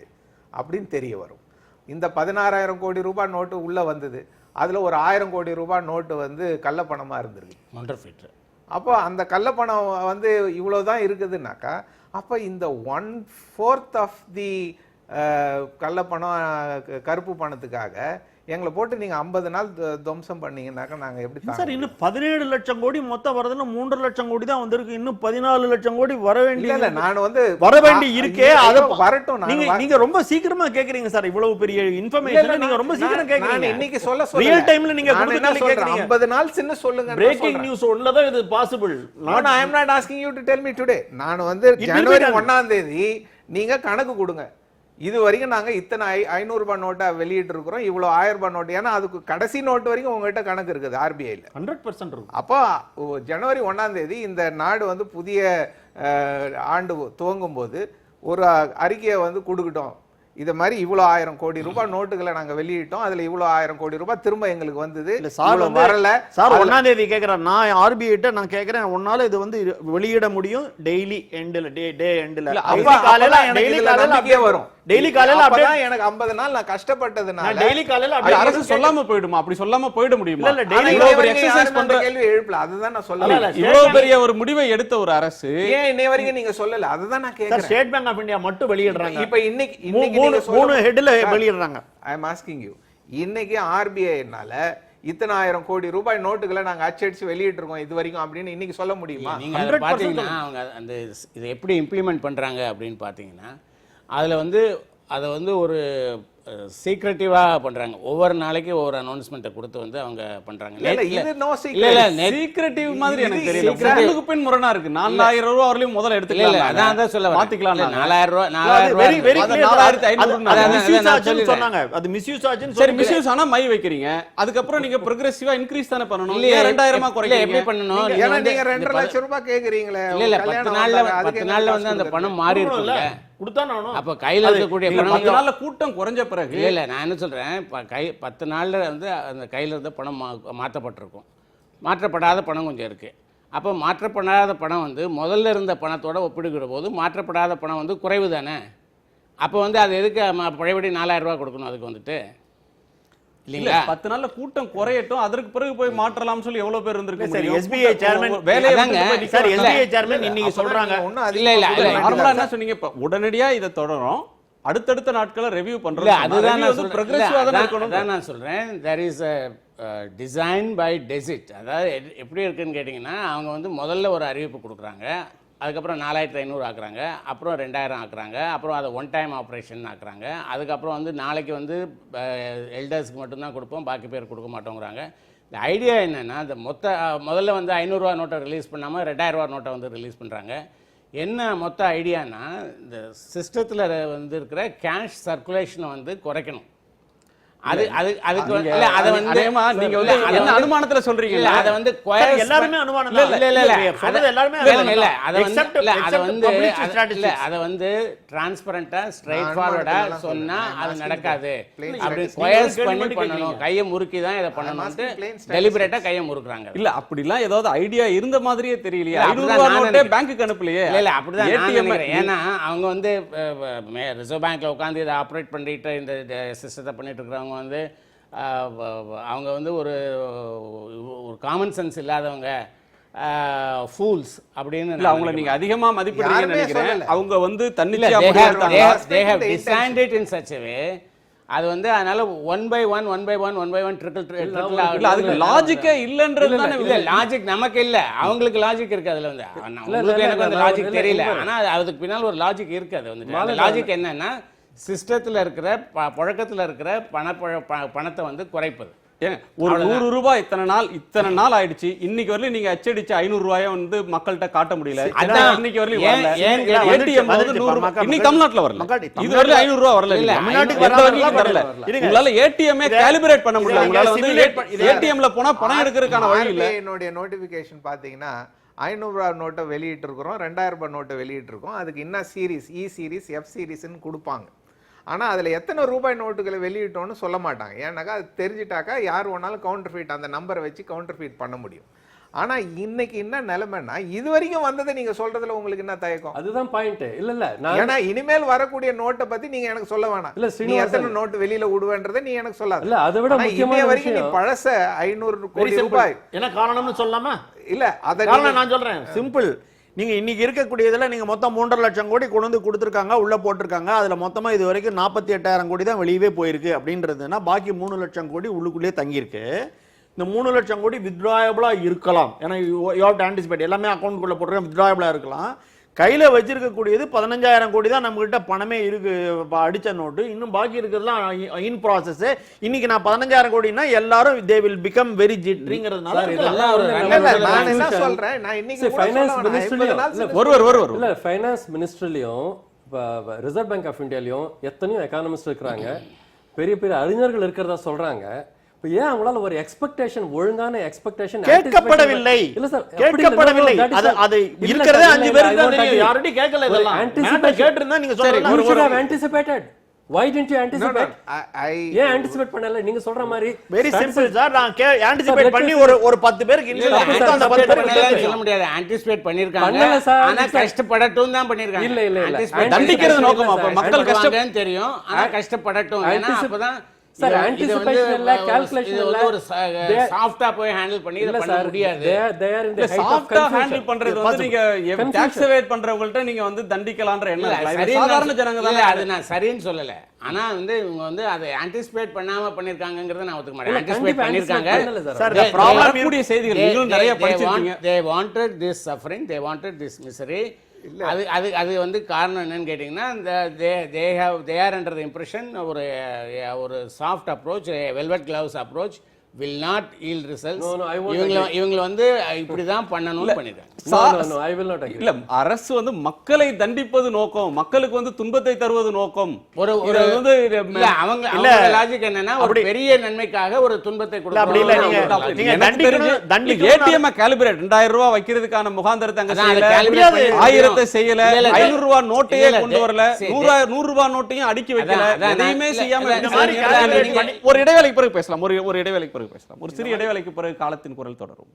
அப்படின்னு தெரிய வரும். இந்த 16,000 கோடி ரூபாய் நோட்டு உள்ளே வந்தது, அதில் ஒரு 1000 கோடி ரூபாய் நோட்டு வந்து கள்ளப்பணமாக இருந்திருக்கு. அப்போ அந்த கள்ளப்பணம் வந்து இவ்வளோ தான் இருக்குதுன்னாக்கா, அப்போ இந்த 1/4 ஆஃப் தி கள்ளப்பணம் கருப்பு பணத்துக்காக எங்களை போட்டு நீங்க 50 நாள் துவம்சம் பண்ணீங்கன்னாக்கா நாங்க எப்படி
சார்? இன்னும் 17 லட்சம் கோடி மொத்தம் வரதுன்னா 3.5 லட்சம் கோடி தான் வந்திருக்கு. இன்னும் 14 லட்சம் கோடி வர வேண்டிய
நான் வந்து
வர வேண்டி இருக்கே, அது
வரட்டும்.
நீங்க ரொம்ப சீக்கிரமா கேக்குறீங்க சார். இவ்வளவு பெரிய இன்ஃபர்மேஷன் நீங்க ரொம்ப சீக்கிரம் கேக்குறீங்க.
இன்னைக்கு சொல்ல
ரியல் டைம்ல நீங்க கேக்குறீங்க.
50 நாள் சின்ன சொல்லுங்க.
பிரேக்கிங் நியூஸ் உள்ளதா இது possible.
I am not asking you to tell me today. நான் வந்து ஜனவரி 1ஆம் தேதி நீங்க கணக்கு கொடுங்க, இது வரைக்கும் நாங்க இத்தனை 500 ரூபாய் நோட்டை வெளியிட்டு இருக்கிறோம், இவ்வளவு 1000 ரூபாய் நோட்டு. ஏன்னா அதுக்கு கடைசி நோட்டு வரைக்கும் உங்ககிட்ட கணக்கு இருக்குது ஆர்பிஐல
100% இருக்கும்.
அப்போ ஜனவரி 1ஆம் தேதி இந்த நாடு வந்து புதிய ஆண்டு துவங்கும் போது ஒரு அறிக்கையை வந்து கொடுக்கட்டும், இது மாதிரி இவ்வளோ 1000 கோடி ரூபாய் நோட்டுகளை நாங்க வெளியிட்டோம், அதுல இவ்வளோ 1000 கோடி ரூபாய் திரும்ப எங்களுக்கு வந்தது.
சார்
வரல
சார் 1ஆம் தேதி கேட்கிறேன். நான் ஆர்பிஐட்ட நான் கேட்கிறேன், உன்னால இது வந்து வெளியிட முடியும் டெய்லி எண்ட்ல, டே எண்ட்ல
காலையில எனக்கு வரும்.
டெய்லி காலையில
அப்பதான் எனக்கு 50 நாள் நான் கஷ்டப்பட்டதுனால
டெய்லி காலையில
அரசு சொல்லாம போயிடுமா? அப்படி சொல்லாம போயிட முடியுமா?
இல்ல டெய்லி
இவ்வளவு பெரிய எக்ஸர்சைஸ் பண்ற
கேள்வி எழுப்பல, அதுதான் நான் சொல்லல.
இவ்வளவு பெரிய ஒரு முடிவை எடுத்த ஒரு அரசு
ஏன் இன்னை வரைக்கும் நீங்க சொல்லல? அதுதான் நான் கேக்குறேன்.
ஸ்டேட் பேங்க் ஆஃப் இந்தியா மட்டும் வெளியிடுறாங்க.
இப்போ இன்னைக்கு
மூணு ஹெட்ல வெளியிடுறாங்க.
ஐ அம் ஆஸ்கிங் யூ, இன்னைக்கு ஆர்பிஐனால இத்தனை 1000 கோடி ரூபாய் நோட்டுகளை நாங்க அச்சடிச்சு வெளியிட்டு இருக்கோம் இது வரைக்கும் அப்படின்னு இன்னைக்கு சொல்ல முடியுமா?
நீங்க அதை பாத்தீங்கன்னா அவங்க அந்த இதை எப்படி இம்ப்ளிமெண்ட் பண்றாங்க அப்படின்னு பாத்தீங்கன்னா, அதுல வந்து அதை வந்து ஒரு சீக்ரெட்டிவாக பண்றாங்க. ஒவ்வொரு நாளைக்கு ஒவ்வொரு அனௌன்ஸ்மெண்ட்டை கொடுத்து வந்து அவங்க பண்றாங்க.
சீக்ரெட்டிவ் மாதிரி எனக்கு தெரியல. முன்னுக்கு பின் முரணா இருக்கு. 4,000 ரூபாய் வரலையும் முதல்ல எடுத்துக்கலாம்.
அதான் சொல்ல
மாத்திக்கலாம்.
4,000
சொன்னாங்க. அது மிஸ்யூஸ் ஆச்சுன்னு
சரி, மிஸ்யூஸ் ஆனா மை வைக்கிறீங்க. அதுக்கப்புறம் நீங்க ப்ரோக்ரெசிவா இன்கிரீஸ் தானே பண்ணணும். இல்ல 2000 குறைக்க
எப்படி பண்ணணும்?
ஏன்னா நீங்க 2.5 லட்சம் ரூபாய் கேக்குறீங்களே.
இல்ல 10 நாள்ல வந்து அந்த பணம் மாறி இருக்குல்ல. அப்ப கையில இருக்கக்கூடிய பணம்
10 நாள்ல கூட்டம் குறைஞ்ச பிறகு
இல்ல நான் என்ன சொல்றேன், 10 நாள்ல வந்து அந்த கையில இருந்த பணம் மாற்றப்பட்டிருக்கும். மாற்றப்படாத பணம் கொஞ்சம் இருக்கு. அப்போ மாற்றப்படாத பணம் வந்து முதல்ல இருந்த பணத்தோட ஒப்பிடுகிற போது மாற்றப்படாத பணம் வந்து குறைவு தானே. அப்போ வந்து அது எதுக்கு பழையபடி 4,000 ரூபாய் கொடுக்கணும்? அதுக்கு வந்துட்டு இல்லைங்களா?
10 நாள்ல கூட்டம் குறையட்டும், அதற்கு பிறகு போய் மாற்றலாம் சொல்லி எவ்வளவு பேர் இருந்திருக்கு.
சரி, SBI chairman sir, SBI chairman இன்னைக்கு சொல்றாங்க.
இல்ல
நார்மலா என்ன சொன்னீங்க? இப்ப உடனடியா இதை தொடரும், அடுத்தடுத்த நாட்களை ரிவ்யூ பண்றோம்.
அதுதான் நான் சொல்றேன். there is a design by desit. அதாவது எப்படி இருக்குன்னு கேட்டிங்கன்னா, அவங்க வந்து முதல்ல ஒரு அறிவிப்பு கொடுக்குறாங்க, அதுக்கப்புறம் 4,500 ஆக்குறாங்க, அப்புறம் 2,000 ஆக்குறாங்க, அப்புறம் அதை ஒன் டைம் ஆப்ரேஷன் ஆக்குறாங்க, அதுக்கப்புறம் வந்து நாளைக்கு வந்து எல்டர்ஸ்க்கு மட்டும்தான் கொடுப்போம், பாக்கி பேர் கொடுக்க மாட்டோங்கிறாங்க. இந்த ஐடியா என்னென்னா, இந்த முதல்ல வந்து 500 ரூபா நோட்டை ரிலீஸ் பண்ணாமல் 2,000 ரூபா நோட்டை வந்து ரிலீஸ் பண்ணுறாங்க. என்ன மொத்த ஐடியானா, இந்த சிஸ்டத்தில் வந்து இருக்கிற கேஷ் சர்க்குலேஷனை வந்து குறைக்கணும். அதுக்கு இல்ல அத வந்து நீங்க வந்து என்ன அனுமானத்துல சொல்றீங்க? இல்ல அத வந்து
எல்லாரும் அனுமானம்
இல்ல எல்லாரும் இல்ல அத வந்து இல்ல அத வந்து டிரான்ஸ்பரண்டா ஸ்ட்ரைட் ஃபார்வர்டா சொன்னா அது நடக்காது. அப்படி ஸ்கொயர்ஸ் பண்ணி பண்ணனும், கையை முறுக்கி தான் இத பண்ணனும்னு டெலிபரேட்டா கையை முறுக்குறாங்க.
இல்ல அப்படிலாம் ஏதாவது ஐடியா இருந்த மாதிரியே தெரியலையே. 500 ரூபாய் நோட்டே பேங்க்குக்கு அனுப்பலையே.
இல்ல அப்படிதான் நான் நினைக்கிறேன். ஏன்னா அவங்க வந்து ரிசர்வ் பேங்க்ல உட்கார்ந்து இத ஆபரேட் பண்ணிட்டு இந்த சிஸ்டத்தை பண்ணிட்டு இருக்கறவங்க வந்து அவங்க வந்து ஒரு காமன் சென்ஸ் இல்லாதவங்க, ஃபூல்ஸ் அப்படின்னு
இல்ல அவங்கள நீங்க அதிகமா மதிப்பிடுறீங்கன்னு
யாருமே
நினைக்கிறேன்.
சொல்லல.
அவங்க வந்து
இல்ல,
தன்னிச்சையா
they have-
முடிவெடுத்தாங்க.
they have- they have
Respect the
designed it in such a way. அது வந்து அதனால 1 by 1 1 by 1 1 by 1 trickle
இல்ல அதுக்கு லாஜிக்கே இல்லன்றது தானே
இல்ல லாஜிக் நமக்கு இல்ல, அவங்களுக்கு லாஜிக் இருக்கு அதுல வந்து. உங்களுக்கு எனக்கு அந்த லாஜிக் தெரியல, ஆனா அதுக்கு பின்னால் ஒரு லாஜிக் இருக்கு. அது வந்து அந்த லாஜிக் என்னன்னா சிஸ்டத்துல இருக்கிற புழக்கத்துல இருக்கிற பணத்தை வந்து குறைப்பது.
ஏங்க ஒரு 100 ரூபாய் இத்தனை நாள் ஆயிடுச்சு, இன்னைக்கு வரல நீங்க அச்சடிச்சு 500 ரூபாயை வந்து மக்கள்கிட்ட காட்ட முடியல.
அதான்
இன்னைக்கு வரல
ஏன்
ஏடிஎம் வந்து 100 இன்னைக்கு தமிழ்நாட்டுல வரல, இது வரல 500 ரூபாய் வரல.
இல்ல,
தமிழ்நாட்டுக்கு எந்த வகையிலும் வரல. உங்களால ஏடிஎம்ஏ காலிபரேட் பண்ண முடியல. உங்களால வந்து ஏடிஎம்ல போனா பணம் எடுக்கிறதுக்கான வழி இல்ல.
என்னுடைய நோட்டிபிகேஷன் பாத்தீங்கன்னா 500 ரூபாய் நோட்டை வெளியிட்டு இருக்கிறோம், 2000 ரூபாய் நோட்டை வெளியிட்டு இருக்கோம். அதுக்கு என்ன சீரிஸ், இ சீரிஸ், எஃப் சீரிஸ்ன்னு கொடுப்பாங்க. ஆனால் அதில் எத்தனை ரூபாய் நோட்டுகளை வெளியிட்டோன்னு சொல்ல மாட்டாங்க. ஏன்னாக்கா அது தெரிஞ்சிட்டாக்கா யார் வேணாலும் கவுண்டர் ஃபீட் அந்த நம்பரை வச்சு கவுண்டர் ஃபீட் பண்ண முடியும். ஆனால் இன்னைக்கு என்ன நிலைமைன்னா இது வரைக்கும் வந்ததை நீங்கள் சொல்றதுல உங்களுக்கு என்ன தயக்கம்?
அதுதான் பாயிண்ட். இல்ல
ஏன்னா இனிமேல் வரக்கூடிய நோட்டை பத்தி நீங்க எனக்கு சொல்ல வேணாம்.
இல்ல,
நீ எத்தனை நோட்டு வெளியில விடுவேன்றதை நீ எனக்கு சொல்லாத.
இல்ல, அதை விட முக்கியமான
வரைக்கும் நீ
விஷயம்
பழச 500 கோடி ரூபாய்
என்ன காரணம்னு சொல்லலாமா?
இல்ல அதை
காரணம் நான் சொல்றேன், சிம்பிள். நீங்க இன்னைக்கு இருக்கக்கூடியதுல நீங்க மொத்தம் 3.5 லட்சம் கோடி கொண்டு வந்து கொடுத்துருக்காங்க, உள்ள போட்டிருக்காங்க. அதுல மொத்தமா இது வரைக்கும் 48,000 கோடி தான் வெளியவே போயிருக்கு அப்படின்றதுன்னா பாக்கி 3 லட்சம் கோடி உள்ளுக்குள்ளேயே தங்கியிருக்கு. இந்த 3 லட்சம் கோடி வித்ட்ராயபிளா இருக்கலாம். ஏன்னா யூ ஹேவ் டு ஆன்டிசிபேட், எல்லாமே அக்கௌண்ட்குள்ள போட்டுருக்க வித்ட்ராயபிளா இருக்கலாம். கையில வச்சிருக்கக்கூடியது 15,000 கோடி தான் நம்ம கிட்ட பணமே இருக்கு, அடிச்ச நோட்டு. இன்னும் பாக்கி இருக்கிறதுலாம் இன் ப்ராசஸ். இன்னைக்கு நான் 15,000 கோடினா எல்லாரும் தே வில் பிகம் வெரி ஜிட்ரிங்கிறதுனால
நான் என்ன சொல்றேன், நான் இன்னைக்கு
ஃபைனான்ஸ்
ஒருவர்
இல்ல ஃபைனான்ஸ் மினிஸ்ட்ரிலையும் ரிசர்வ் பேங்க் ஆஃப் இந்தியாலையும் எத்தனையோ எக்கானமிஸ்ட் இருக்கிறாங்க, பெரிய பெரிய அறிஞர்கள் இருக்கிறதா சொல்றாங்க. இப்போ ஏன் அவங்களால ஒரு எக்ஸ்பெக்டேஷன், ஒழுங்கான எக்ஸ்பெக்டேஷன்
கேட்கப்படவில்லை?
இல்ல சார்,
கேட்கப்படவில்லை. அது இருக்கிறதே 5 பேருக்கு தான் தெரியும். யாரடி கேட்கல இதெல்லாம்.
Anticipate
கேட்டிருந்தா நீங்க சொல்லலாம்.
you should have anticipated. Why didn't you anticipate? ஏன் anticipate பண்ணல? நீங்க சொல்ற மாதிரி
வெரி சிம்பிள் சார். நான் ஆன்டிசிபேட் பண்ணி ஒரு 10 பேருக்கு இன்சூரன்ஸ் அந்த 10 பேருக்கு
சொல்ல முடியாது. ஆன்டிசிபேட் பண்ணிருக்காங்க,
பண்ணல சார்.
ஆனா கஷ்டப்படட்டும் தான் பண்ணிருக்காங்க.
இல்ல
தண்டிக்கிறது நோக்கம். அப்ப மக்கள்
கஷ்டப்படுவாங்கன்னு தெரியும், ஆனா கஷ்டப்படட்டும். ஏன்னா அப்பதான்
சார் anticipation இல்ல, calculation இல்ல,
ஒரு சாஃப்ட்டா போய் ஹேண்டில் பண்ணி இத பண்ண முடியாது.
they are in the height of
சாஃப்ட்டா
confusion.
ஹேண்டில் பண்றது வந்து நீங்க டாக்ஸ் எவேட் பண்றவங்கள்ட்ட நீங்க வந்து தண்டிக்கலாம்ன்ற எண்ணம்
இல்ல,
இல்ல.
சரின்னு
சாதாரண ஜனங்க
இல்ல,
தான்
அது நான் சரின்னு சொல்லல. ஆனா வந்து இவங்க வந்து அதை ஆன்டிசிபேட் பண்ணாம பண்ணிருக்காங்கங்கறத நான் ஒத்துக்க
இல்ல,
மாட்டேன். ஆன்டிசிபேட்
கண்டிப்பா
பண்ணிருக்காங்க.
anticipate பண்ணல சார்.
சார், the problem
வரக்கூடிய செய்திகள் நீங்களும் நிறைய படிச்சிருக்கீங்க.
they wanted this suffering, they wanted this misery. அது வந்து காரணம் என்னன்னு கேட்டிங்கன்னா they are under the impression ஒரு soft approach, velvet gloves approach will not yield results.
No, I won't agree.
இவங்க வந்து இப்படிதான் பண்ணணும்னு பண்ணிருக்காங்க.
No, I will not agree.
இல்ல அரசு வந்து மக்களை தண்டிப்பது நோக்கம், மக்களுக்கு வந்து துன்பத்தை தருவது நோக்கம்.
ஒரு
வந்து
இல்ல அவங்க லாஜிக் என்னன்னா ஒரு பெரிய நன்மைக்காக ஒரு துன்பத்தை
அப்படி இல்ல. நீங்க தண்டிக்கணும்.
ஏடிஎம் காலிபரேட் 2000 ரூபாய் வைக்கிறதுக்கான முகாந்திரத்தை அங்க
அதான்
செய்யல,
அதை calibrate
1000 செய்யல,
இல்ல,
500 ரூபாய் நோட்டையே
இல்ல,
கொண்டு வரல,
சரி,
100 ரூபாய் நோட்டையும் அடுக்கி வைக்கல,
அதான்,
எதையுமே
இல்ல,
செய்யாம
இல்ல,
இந்த
இந்த
மாதிரி
மாதிரி
calculate
நீங்க-
ஒரு இடைவேளைக்கு பிறகு பேசலாம். ஒரு இடைவேளைக்கு பிறகு பேசலாம். ஒரு சிறிய இடைவேளைக்கு பிறகு காலத்தின் குரல் தொடரும்.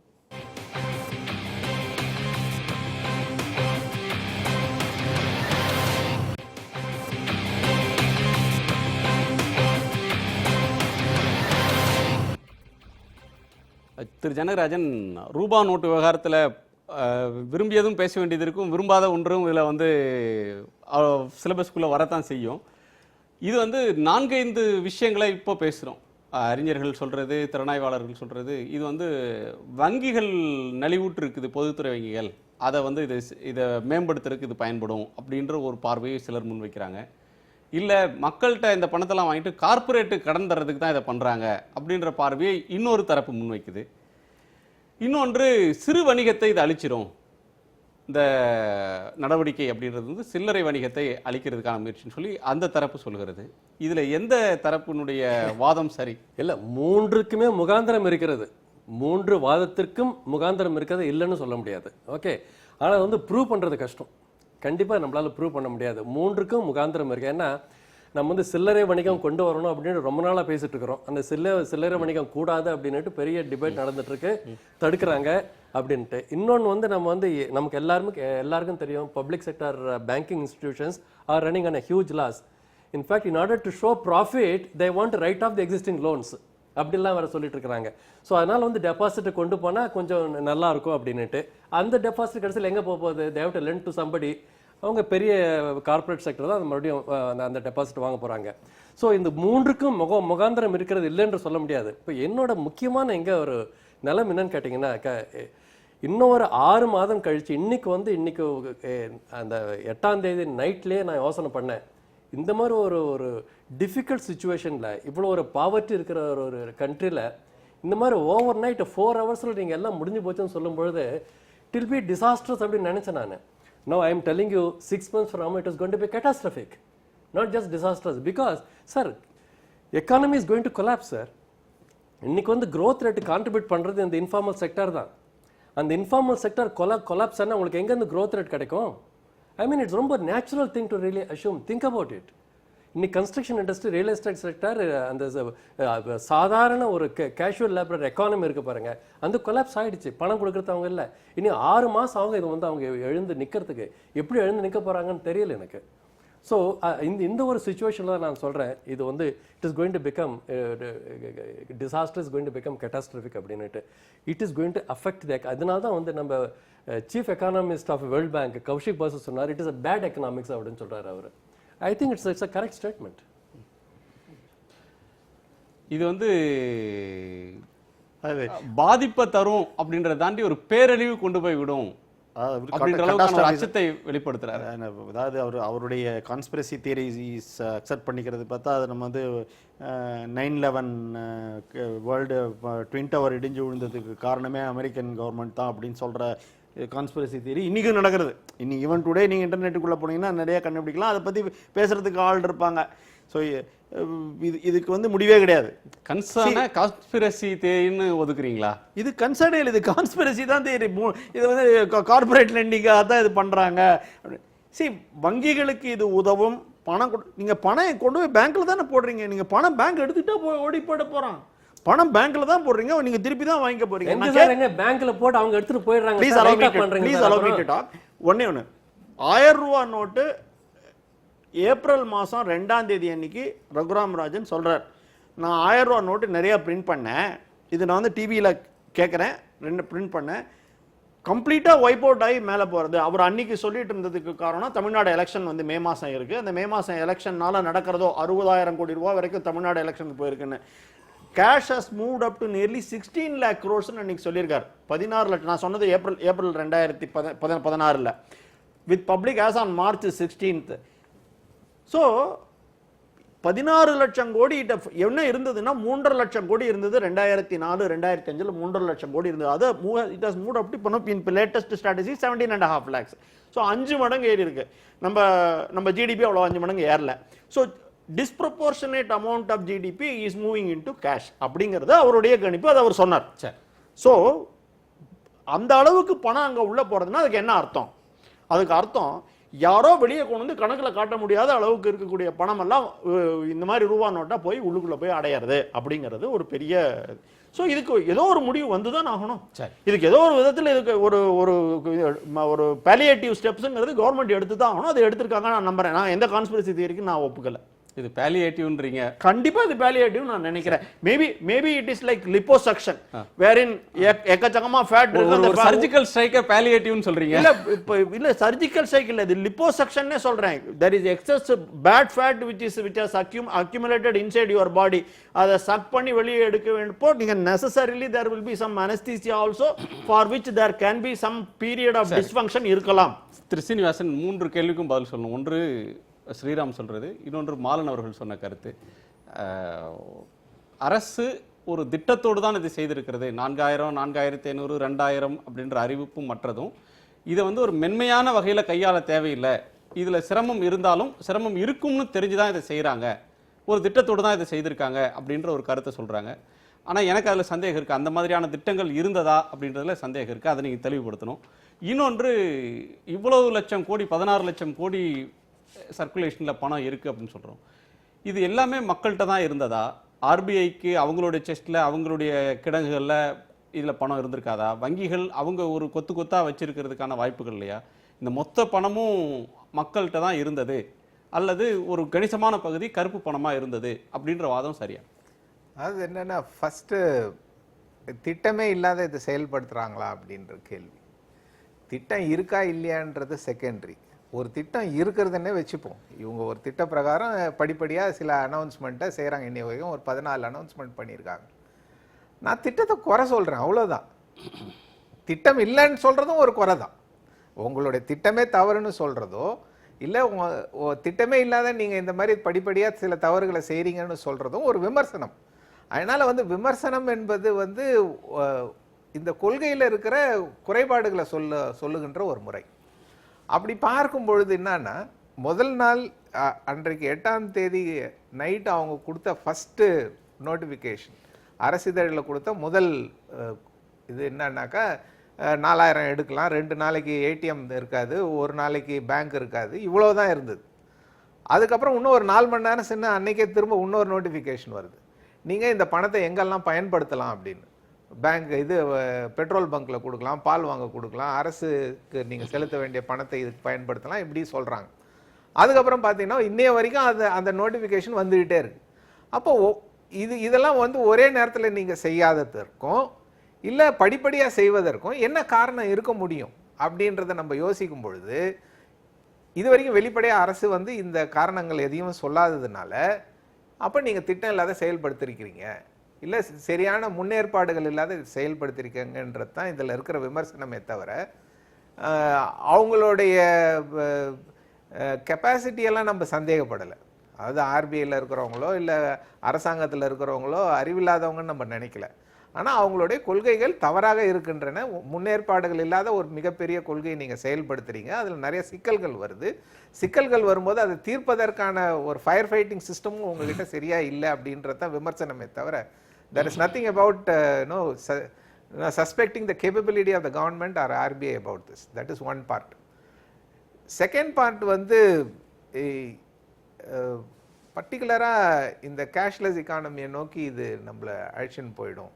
திரு ஜனகராஜன், ரூபா நோட்டு விவகாரத்தில் விரும்பியதும் பேச வேண்டியது இருக்கும், விரும்பாத ஒன்றும் இதில் வந்து சிலபஸ்குள்ளே வரத்தான் செய்யும். இது வந்து 4-5 விஷயங்களை இப்போ பேசுகிறோம். அறிஞர்கள் சொல்கிறது, திறனாய்வாளர்கள் சொல்கிறது, இது வந்து வங்கிகள் நலிவுற்று இருக்குது, பொதுத்துறை வங்கிகள், அதை வந்து இதை மேம்படுத்துறதுக்கு இது பயன்படும் அப்படின்ற ஒரு பார்வையை சிலர் முன்வைக்கிறாங்க. இல்லை மக்கள்கிட்ட இந்த பணத்தெல்லாம் வாங்கிட்டு கார்ப்பரேட்டு கடன் தரதுக்கு தான் இதை பண்ணுறாங்க அப்படின்ற பார்வையை இன்னொரு தரப்பு முன்வைக்குது. இன்னொன்று, சிறு வணிகத்தை இது அழிச்சிரும், இந்த நடவடிக்கை அப்படின்றது வந்து சில்லறை வணிகத்தை அழிக்கிறதுக்கான முயற்சின்னு சொல்லி அந்த தரப்பு சொல்கிறது. இதில் எந்த தரப்பினுடைய வாதம் சரி?
இல்லை, மூன்றுக்குமே முகாந்திரம் இருக்கிறது. 3 வாதத்திற்கும் முகாந்திரம் இருக்கிறது இல்லைன்னு சொல்ல முடியாது. ஓகே, ஆனால் வந்து ப்ரூவ் பண்ணுறது கஷ்டம். கண்டிப்பாக நம்மளால் ப்ரூவ் பண்ண முடியாது. 3க்கும் முகாந்திரம் இருக்குது. ஏன்னா நம்ம வந்து சில்லறை வணிகம் கொண்டு வரணும் அப்படின்னு ரொம்ப நாளாக பேசிட்டு இருக்கிறோம். அந்த சில்லறை வணிகம் கூடாது அப்படின்ட்டு பெரிய டிபேட் நடந்துட்டு இருக்கு, தடுக்கிறாங்க அப்படின்ட்டு. இன்னொன்று வந்து நம்ம வந்து நமக்கு எல்லாருக்கும் தெரியும், public sector banking institutions are running on a huge loss. In fact, in order to show profit, they want to write off the existing loans. அப்படிலாம் வேற சொல்லிட்டு இருக்கிறாங்க. ஸோ அதனால வந்து டெபாசிட்டை கொண்டு போனால் கொஞ்சம் நல்லா இருக்கும் அப்படின்னுட்டு. அந்த டெபாசிட் கடைசியில் எங்கே போக போகுது? They have to lend to somebody. அவங்க பெரிய கார்ப்பரேட் செக்டர் தான் மறுபடியும் அந்த டெபாசிட் வாங்க போகிறாங்க. ஸோ இந்த மூன்றுக்கும் முகாந்திரம் இருக்கிறது இல்லைன்னு சொல்ல முடியாது. இப்போ என்னோட முக்கியமான எங்கே ஒரு நிலம் என்னன்னு கேட்டிங்கன்னா, இன்னும் ஒரு 6 மாதம் கழிச்சு இன்னைக்கு அந்த 8ஆம் தேதி நைட்லேயே நான் யோசனை பண்ணேன், இந்த மாதிரி ஒரு டிஃபிகல்ட் சுச்சுவேஷனில், இவ்வளோ ஒரு பாவர்ட்டி இருக்கிற ஒரு கண்ட்ரியில் இந்த மாதிரி ஓவர் நைட் 4 ஹவர்ஸில் நீங்கள் எல்லாம் முடிஞ்சு போச்சுன்னு சொல்லும் பொழுது இட் வில் பி டிசாஸ்டர்ஸ் அப்படின்னு நினச்சேன் நான். Now I am telling you 6 months from now it is going to be catastrophic, not just disastrous, because sir economy is going to collapse sir. இன்னைக்கு வந்து growth rate contribute பண்றது இந்த informal sector தான். அந்த informal sector collapse ஆனா உங்களுக்கு எங்க இருந்து growth rate கிடைக்கும்? I mean it's ரொம்ப natural thing to really assume. Think about it. இன்னைக்கு construction industry, real estate sector, அந்த சாதாரண ஒரு கேஷுவல் லேபரர் எக்கானமி இருக்கு பாருங்க, அந்த கொலாப்ஸ் ஆயிடுச்சு. பணம் கொடுக்குறது அவங்க இல்லை. இனி 6 மாதம் அவங்க இது வந்து அவங்க எழுந்து நிற்கிறதுக்கு எப்படி எழுந்து நிற்க போகிறாங்கன்னு தெரியல எனக்கு. ஸோ இந்த ஒரு சுச்சுவேஷனில் நான் சொல்கிறேன், இது வந்து it is going to become disaster, is going to become catastrophic அப்படின்னுட்டு. It is going to affect the. அதனால தான் வந்து நம்ம chief economist of world bank Kaushik Basu சொன்னார், it is a bad economics அப்படின்னு சொல்கிறார் அவர். I think it's a correct statement.
இது வந்து பாதிப்பை தரும் அப்படின்றத தாண்டி ஒரு பேரழிவு கொண்டு போய் விடும் அப்படின்ற அளவுக்கு அச்சத்தை வெளிப்படுத்துறாரு.
அதாவது அவருடைய கான்ஸ்பிரசி தியரிஸ் அக்செப்ட் பண்ணிக்கிறது பார்த்தா அது நம்ம வந்து 9/11 வேர்ல்டு ட்வின் டவர் இடிஞ்சு விழுந்ததுக்கு காரணமே அமெரிக்கன் கவர்மெண்ட் தான் அப்படின்னு சொல்ற கான்ஸ்பிரசி தியரி இன்னைக்கும் நடக்கிறது. இன்னைக்கு ஈவன் டுடே நீங்கள் இன்டர்நெட்டுக்குள்ளே போனீங்கன்னா நிறைய கண்டுபிடிக்கலாம், அதை பற்றி பேசுறதுக்கு ஆள் இருப்பாங்க. ஸோ இதுக்கு வந்து முடிவே கிடையாது.
கன்சர்னை கான்ஸ்பிரசி தியரின்னு ஒதுக்குறீங்களா? இது
கன்சர்னே இல்லை, இது கான்ஸ்பிரசி தான் தியரி. இது வந்து கார்பரேட் லெண்டிங்காக தான் இது பண்ணுறாங்க. வங்கிகளுக்கு இது உதவும். பணம் நீங்கள் பணம் கொண்டு போய் பேங்க்ல தானே போடுறீங்க. நீங்கள் பணம் பேங்க் எடுத்துட்டா ஓடி போட போகிறான். பணம் பேங்க்ல தான் போடுறீங்க, நீங்க திருப்பி தான் வாங்கிக்க போறீங்க.
பேங்க்ல போட்டு அவங்க எடுத்துட்டு போயிடுறாங்க.
Please allow me to talk. ஒண்ணே 1000 ரூபாய் நோட்டு ஏப்ரல் மாதம் 2ஆம் தேதி அன்னைக்கு ரகுராம் ராஜன் சொல்றார், நான் 1000 ரூபாய் நோட்டு நிறைய பிரிண்ட் பண்ணேன், இது நான் வந்து டிவியில் கேட்குறேன், 2 பிரிண்ட் பண்ணேன், கம்ப்ளீட்டாக வைப் அவுட் ஆகி மேலே போகிறது. அவர் அன்னைக்கு சொல்லிட்டு இருந்ததுக்கு காரணம் தமிழ்நாடு எலெக்ஷன் வந்து மே மாதம் இருக்குது, அந்த மே மாதம் எலெக்ஷன்னால நடக்கிறதோ 60,000 கோடி ரூபா வரைக்கும் தமிழ்நாடு எலெக்ஷனுக்கு போயிருக்குன்னு. Cash has moved up to nearly 16 lakh crores அன்னைக்கு சொல்லியிருக்கார். 16 லட்சம், நான் சொன்னது April 2016 with public as on March 16th. So 16 லட்சம் கோடி என்ன இருந்ததுன்னா 3.5 லட்சம் கோடி இருந்தது 2004 2005 3.5 லட்சம் கோடி இருந்தது. அது it has move up to latest strategy 17.5 lakhs. So 5 மடங்கு ஏறி இருக்கு. நம்ம ஜிடிபி அவ்வளோ 5 மடங்கு ஏறல. So disproportionate amount of GDP is moving into cash அப்படிங்கிறது அவருடைய கணிப்பு, அது அவர் சொன்னார். ஸோ அந்த அளவுக்கு பணம் அங்கே உள்ள போறதுன்னா அதுக்கு என்ன அர்த்தம்? அதுக்கு அர்த்தம் யாரோ வெளியே கொண்டு வந்து கணக்கில் காட்ட முடியாத அளவுக்கு இருக்கக்கூடிய பணம் எல்லாம் இந்த மாதிரி ரூபா நோட்டா போய் உள்ளுக்குள்ள போய் அடையிறது அப்படிங்கிறது ஒரு பெரிய. ஸோ இதுக்கு ஏதோ ஒரு முடிவு வந்துதான் ஆகணும். இதுக்கு ஏதோ ஒரு விதத்தில் இதுக்கு ஒரு பாலியேட்டிவ் ஸ்டெப்ஸுங்கிறது கவர்மெண்ட் எடுத்து தான் ஆகணும். அதை எடுத்திருக்காங்க நான் நம்புறேன். நான் எந்த கான்ஸ்பிரசி தியரிக்கு நான் ஒப்புக்கல.
இது பாலியேட்டிவ்ன்றீங்க?
கண்டிப்பா இது பாலியேட்டிவ் நான் நினைக்கிறேன். மேபி இட் இஸ் லைக் லிப்போசக்ஷன் வேரின் எக்கச்சக்கமா ஃபேட் இருக்கு.
ஒரு சர்ஜிக்கல் ஸ்ட்ரைக்க பாலியேட்டிவ்னு சொல்றீங்க?
இல்ல சர்ஜிக்கல் ஸ்ட்ரைக் இல்ல, இது லிப்போசக்ஷன்னே சொல்றேன். there is excess bad fat which has accumulated inside your body. அதை சக் பண்ணி வெளியே எடுக்க வேண்டும். நீங்க necessarily there will be some anesthesia also for which there can be some period of dysfunction இருக்கலாம்.
திரு சீனிவாசன் 3 கேள்விக்கும் பதில் சொல்லணும். ஒன்று ஸ்ரீராம் சொல்றது, இன்னொன்று மாலன் அவர்கள் சொன்ன கருத்து. அரசு ஒரு திட்டத்தோடு தான் இது செய்திருக்கிறது. 4000 4500 2000 அப்படின்ற அறிவிப்பும் மற்றதும் இதை வந்து ஒரு மென்மையான வகையில் கையாள தேவையில்லை. இதில் சிரமம் இருந்தாலும் சிரமம் இருக்கும்னு தெரிஞ்சு தான் இதை செய்கிறாங்க, ஒரு திட்டத்தோடு தான் இதை செய்திருக்காங்க அப்படின்ற ஒரு கருத்தை சொல்கிறாங்க. ஆனால் எனக்கு அதில் சந்தேகம் இருக்குது. அந்த மாதிரியான திட்டங்கள் இருந்ததா அப்படின்றதுல சந்தேகம் இருக்குது. அதை நீங்கள் தெளிவுபடுத்தணும். இன்னொன்று, இவ்வளவு லட்சம் கோடி 16 லட்சம் கோடி சர்க்குலேஷனில் பணம் இருக்குது அப்படின்னு சொல்கிறோம். இது எல்லாமே மக்கள்கிட்ட தான் இருந்ததா? ஆர்பிஐக்கு அவங்களுடைய செஸ்ட்டில் அவங்களுடைய கிடங்குகளில் இதில் பணம் இருந்திருக்காதா? வங்கிகள் அவங்க ஒரு கொத்தாக வச்சிருக்கிறதுக்கான வாய்ப்புகள் இல்லையா? இந்த மொத்த பணமும் மக்கள்கிட்ட தான் இருந்தது அல்லது ஒரு கணிசமான பகுதி கருப்பு பணமாக இருந்தது அப்படின்ற வாதம் சரியா?
அது என்னன்னா ஃபஸ்ட்டு திட்டமே இல்லாத இதை செயல்படுத்துகிறாங்களா அப்படின்ற கேள்வி. திட்டம் இருக்கா இல்லையான்றது செகண்டரி. ஒரு திட்டம் இருக்கிறதுன்னே வச்சுப்போம். இவங்க ஒரு திட்ட பிரகாரம் படிப்படியாக சில அனௌன்ஸ்மெண்ட்டை செய்கிறாங்க. இன்னைய வரைக்கும் ஒரு 14 அனௌன்ஸ்மெண்ட் பண்ணியிருக்காங்க. நான் திட்டத்தை குறை சொல்கிறேன், அவ்வளோதான். திட்டம் இல்லைன்னு சொல்கிறதும் ஒரு குறை தான். உங்களுடைய திட்டமே தவறுன்னு சொல்கிறதோ இல்லை திட்டமே இல்லாத நீங்கள் இந்த மாதிரி படிப்படியாக சில தவறுகளை செய்கிறீங்கன்னு சொல்கிறதும் ஒரு விமர்சனம். அதனால் விமர்சனம் என்பது இந்த கொள்கையில் இருக்கிற குறைபாடுகளை சொல்லுகின்ற ஒரு முறை. அப்படி பார்க்கும் பொழுது என்னன்னா, முதல் நாள் அன்றைக்கு 8ஆம் தேதி நைட் அவங்க கொடுத்த ஃபஸ்ட்டு நோட்டிஃபிகேஷன், அரசிதழில் கொடுத்த முதல் இது என்னன்னாக்கா 4000 எடுக்கலாம், 2 நாளைக்கு ஏடிஎம் இருக்காது, ஒரு நாளைக்கு பேங்க் இருக்காது, இவ்வளோதான் இருந்தது. அதுக்கப்புறம் இன்னும் ஒரு 4 மணி நேரம் சின்ன அன்னைக்கே திரும்ப இன்னொரு நோட்டிஃபிகேஷன் வருது, நீங்கள் இந்த பணத்தை எங்கெல்லாம் பயன்படுத்தலாம் அப்படின்னு. பேங்க் இது பெட்ரோல் பங்க்கில் கொடுக்கலாம், பால் வாங்க கொடுக்கலாம், அரசுக்கு நீங்கள் செலுத்த வேண்டிய பணத்தை இதுக்கு பயன்படுத்தலாம், இப்படி சொல்கிறாங்க. அதுக்கப்புறம் பார்த்தீங்கன்னா இன்னைய வரைக்கும் அந்த நோட்டிஃபிகேஷன் வந்துக்கிட்டே இருக்குது. அப்போ இதெல்லாம் ஒரே நேரத்தில் நீங்கள் செய்யாததற்கும் இல்லை படிப்படியாக செய்வதற்கும் என்ன காரணம் இருக்க முடியும் அப்படின்றத நம்ம யோசிக்கும் பொழுது, இது வரைக்கும் வெளிப்படையாக அரசு இந்த காரணங்கள் எதையும் சொல்லாததுனால அப்போ நீங்கள் திட்டம் இல்லாத செயல்படுத்திருக்கிறீங்க, இல்லை சரியான முன்னேற்பாடுகள் இல்லாத செயல்படுத்திருக்கீங்கன்றது தான் இதில் இருக்கிற விமர்சனமே தவிர அவங்களுடைய கெப்பாசிட்டியெல்லாம் நம்ம சந்தேகப்படலை. அதாவது ஆர்பிஐயில் இருக்கிறவங்களோ இல்லை அரசாங்கத்தில் இருக்கிறவங்களோ அறிவில்லாதவங்கன்னு நம்ம நினைக்கல. ஆனால் அவங்களுடைய கொள்கைகள் தவறாக இருக்கின்றன. முன்னேற்பாடுகள் இல்லாத ஒரு மிகப்பெரிய கொள்கையை நீங்கள் செயல்படுத்துறீங்க, அதில் நிறைய சிக்கல்கள் வருது. சிக்கல்கள் வரும்போது அதை தீர்ப்பதற்கான ஒரு ஃபயர் ஃபைட்டிங் சிஸ்டமும் உங்ககிட்ட சரியாக இல்லை அப்படின்றத விமர்சனமே தவிர there is nothing about suspecting the capability of the government or RBI about this. That is one part. Second part பர்டிகுலராக இந்த கேஷ்லெஸ் எக்கானமியை நோக்கி இது நம்மளை அழிச்சுன்னு போயிடும்,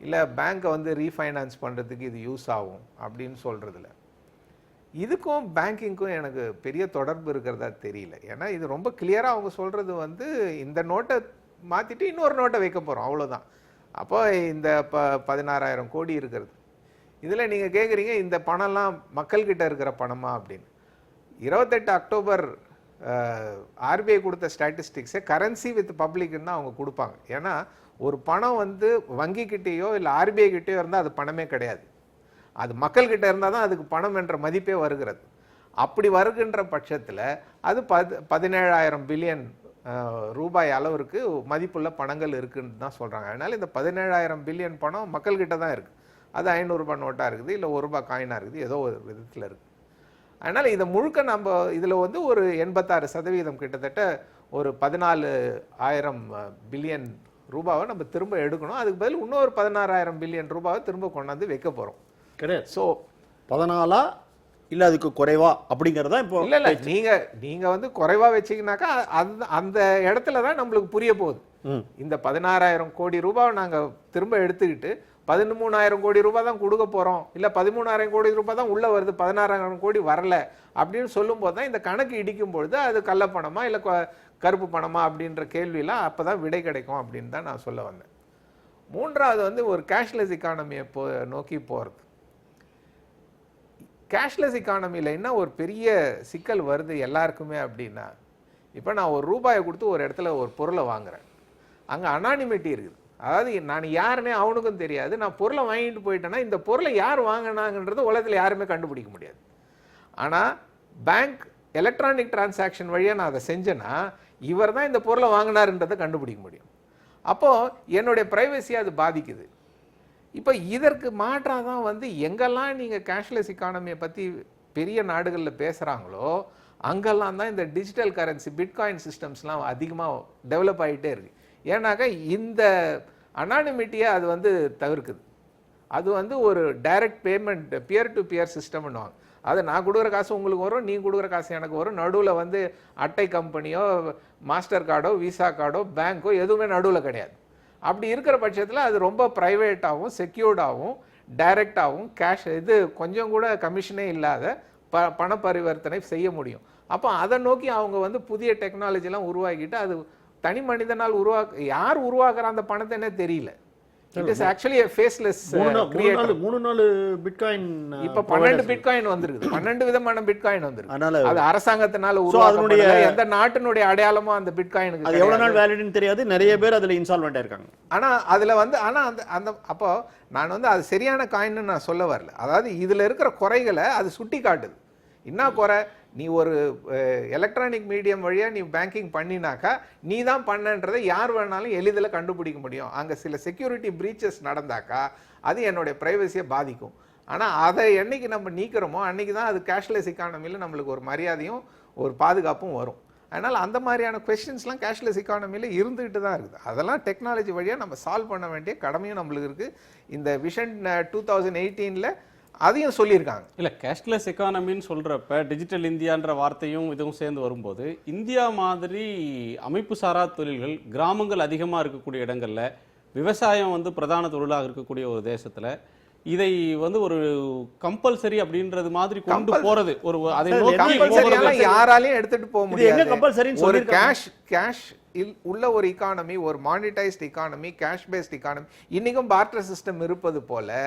இல்லை பேங்க்கை ரீஃபைனான்ஸ் பண்ணுறதுக்கு இது யூஸ் ஆகும் அப்படின்னு சொல்கிறதுல இதுக்கும் பேங்கிங்க்கும் எனக்கு பெரிய தொடர்பு இருக்கிறதா தெரியல. ஏன்னா இது ரொம்ப கிளியராக அவங்க சொல்கிறது இந்த நோட்டை மாற்றிட்டு இன்னொரு நோட்டை வைக்க போகிறோம், அவ்வளோதான். அப்போ இந்த 16,000 கோடி இருக்கிறது, இதில் நீங்கள் கேட்குறீங்க இந்த பணம்லாம் மக்கள்கிட்ட இருக்கிற பணமா அப்படின்னு. 28 அக்டோபர் ஆர்பிஐ கொடுத்த ஸ்டாட்டிஸ்டிக்ஸை கரன்சி வித் பப்ளிக்னு அவங்க கொடுப்பாங்க. ஏன்னா ஒரு பணம் வங்கிக்கிட்டேயோ இல்லை ஆர்பிஐ கிட்டேயோ இருந்தால் அது பணமே கிடையாது, அது மக்கள்கிட்ட இருந்தால் தான் அதுக்கு பணம் என்ற மதிப்பே வருகிறது. அப்படி வருகின்ற பட்சத்தில் அது 17,000 பில்லியன் ரூபாய் அளவிற்கு மதிப்புள்ள பணங்கள் இருக்குன்னு தான் சொல்கிறாங்க. அதனால் இந்த 17,000 பில்லியன் பணம் மக்கள்கிட்ட தான் இருக்குது. அது 500 ரூபாய் நோட்டாக இருக்குது, இல்லை ₹1 காயினாக இருக்குது, ஏதோ ஒரு விதத்தில் இருக்குது. அதனால் இதை முழுக்க நம்ம இதில் ஒரு 86% கிட்டத்தட்ட ஒரு 14,000 பில்லியன் ரூபாவை நம்ம திரும்ப எடுக்கணும். அதுக்கு பதில் இன்னொரு 16,000 பில்லியன் ரூபாவை திரும்ப கொண்டாந்து வைக்க போகிறோம்.
கிடையாது.
ஸோ 14 இல்லை அதுக்கு குறைவா அப்படிங்கிறதா இப்போ
இல்லை நீங்கள் குறைவாக வச்சிங்கனாக்கா அந்த இடத்துல தான் நம்மளுக்கு புரிய போகுது. இந்த 16,000 கோடி ரூபாவை நாங்கள் திரும்ப எடுத்துக்கிட்டு 13,000 கோடி ரூபாய் தான் கொடுக்க போகிறோம், இல்லை 13,000 கோடி ரூபாய் தான் உள்ளே வருது, 16,000 கோடி வரல அப்படின்னு சொல்லும்போது தான் இந்த கணக்கு இடிக்கும் பொழுது அது கள்ளப்பணமா இல்லை கருப்பு பணமா அப்படின்ற கேள்வியெல்லாம் அப்போ தான் விடை கிடைக்கும் அப்படின்னு தான் நான் சொல்ல வந்தேன். மூன்றாவது ஒரு கேஷ்லெஸ் எக்கானமியை நோக்கி போகிறது. கேஷ்லெஸ் எக்கானமியில் என்ன ஒரு பெரிய சிக்கல் வருது எல்லாருக்குமே அப்படின்னா, இப்போ நான் ₹1 கொடுத்து ஒரு இடத்துல ஒரு பொருளை வாங்குறேன், அங்கே அனானிமிட்டி இருக்குது. அதாவது நான் யாருன்னே அவனுக்கும் தெரியாது, நான் பொருளை வாங்கிட்டு போயிட்டேன்னா இந்த பொருளை யார் வாங்கினாங்கன்றது உலகத்தில் யாருமே கண்டுபிடிக்க முடியாது. ஆனால் பேங்க் எலக்ட்ரானிக் டிரான்சாக்ஷன் வழியாக நான் அதை செஞ்சேன்னா இவர் தான் இந்த பொருளை வாங்கினாருன்றதை கண்டுபிடிக்க முடியும். அப்போது என்னுடைய ப்ரைவசியை அது பாதிக்குது. இப்போ இதற்கு மாற்றாக தான் எங்கெல்லாம் நீங்கள் கேஷ்லெஸ் எக்கானமியை பற்றி பெரிய நாடுகளில் பேசுகிறாங்களோ அங்கெல்லாம் தான் இந்த டிஜிட்டல் கரன்சி பிட்காயின் சிஸ்டம்ஸ்லாம் அதிகமாக டெவலப் ஆகிட்டே இருக்குது. ஏன்னாக்கா இந்த அனானிமிட்டியை அது தவிர்க்குது. அது ஒரு direct payment peer to peer சிஸ்டம்னுவாங்க. அது நான் கொடுக்குற காசு உங்களுக்கு வரும், நீ கொடுக்குற காசு எனக்கு வரும். நடுவில் அட்டை கம்பெனியோ மாஸ்டர் கார்டோ விசா கார்டோ பேங்க்கோ எதுவுமே நடுவில் கிடையாது. அப்படி இருக்கிற பட்சத்தில் அது ரொம்ப ப்ரைவேட்டாகவும் செக்யூர்டாகவும் டைரெக்டாகவும் கேஷ் கொஞ்சம் கூட கமிஷனே இல்லாத பண பரிவர்த்தனை செய்ய முடியும். அப்போ அதை நோக்கி அவங்க புதிய டெக்னாலஜிலாம் உருவாக்கிட்டு அது தனி மனிதனால் யார் உருவாக்குற அந்த பணத்தைன்னே தெரியல. It is actually a faceless creator.
3-4 bitcoin
இப்ப 12 பிட்காயின் வந்திருக்கு, 12 விதமான பிட்காயின் வந்திருக்கு.
அதனால
அது அரசாங்கத்தினால உருவாக்கப்படல, எந்த நாட்டினுடைய அடையாளமோ அந்த பிட்காயினுக்கு
அது எவ்வளவு நாள் வேலிட்னு தெரியாது. நிறைய பேர் அதுல இன்சால்வெண்ட் ஆயிருக்காங்க.
ஆனா அதுல வந்து அந்த அப்போ நான் வந்து அது சரியான காயின்னு நான் சொல்ல வரல. அதாவது இதுல இருக்கிற குறைகளை அது சுட்டி காட்டுது. என்ன குறை? நீ ஒரு எலக்ட்ரானிக் மீடியம் வழியா நீ பேங்கிங் பண்ணினாக்கா நீ தான் பண்ணன்றதை யார் வேணாலும் எளிதில் கண்டுபிடிக்க முடியும். அங்கே சில செக்யூரிட்டி பிரீச்சஸ் நடந்தாக்கா அது என்னுடைய ப்ரைவசியை பாதிக்கும். ஆனால் அதை என்னைக்கு நம்ம நீக்கிறோமோ அன்னைக்கு தான் அது கேஷ்லெஸ் எக்கானமியில் நம்மளுக்கு ஒரு மரியாதையும் ஒரு பாதுகாப்பும் வரும். அதனால் அந்த மாதிரியான கொஸ்டின்ஸ்லாம் கேஷ்லெஸ் எக்கானமியில் இருந்துகிட்டு தான் இருக்குது. அதெல்லாம் டெக்னாலஜி வழியாக நம்ம சால்வ் பண்ண வேண்டிய கடமையும் நம்மளுக்கு இருக்குது. இந்த விஷன் 2018 அதையும் சொல்லியிருக்காங்க.
இல்லை, கேஷ்லெஸ் எக்கானமின்னு சொல்கிறப்ப டிஜிட்டல் இந்தியான்ற வார்த்தையும் இதுவும் சேர்ந்து வரும்போது இந்தியா மாதிரி அமைப்பு சாரா தொழில்கள் கிராமங்கள் அதிகமாக இருக்கக்கூடிய இடங்களில் விவசாயம் வந்து பிரதான தொழிலாக இருக்கக்கூடிய ஒரு தேசத்தில் இதை வந்து ஒரு கம்பல்சரி அப்படின்றது மாதிரி கொண்டு போறது ஒரு அதை நோக்கி
யாராலையும் எடுத்துட்டு போக முடியாது. ஒரு கேஷ் உள்ள ஒரு எக்கானமி, ஒரு monetised economy, cash paste economy, இன்னைக்கும் பார்ட்டர் சிஸ்டம் இருப்பது போல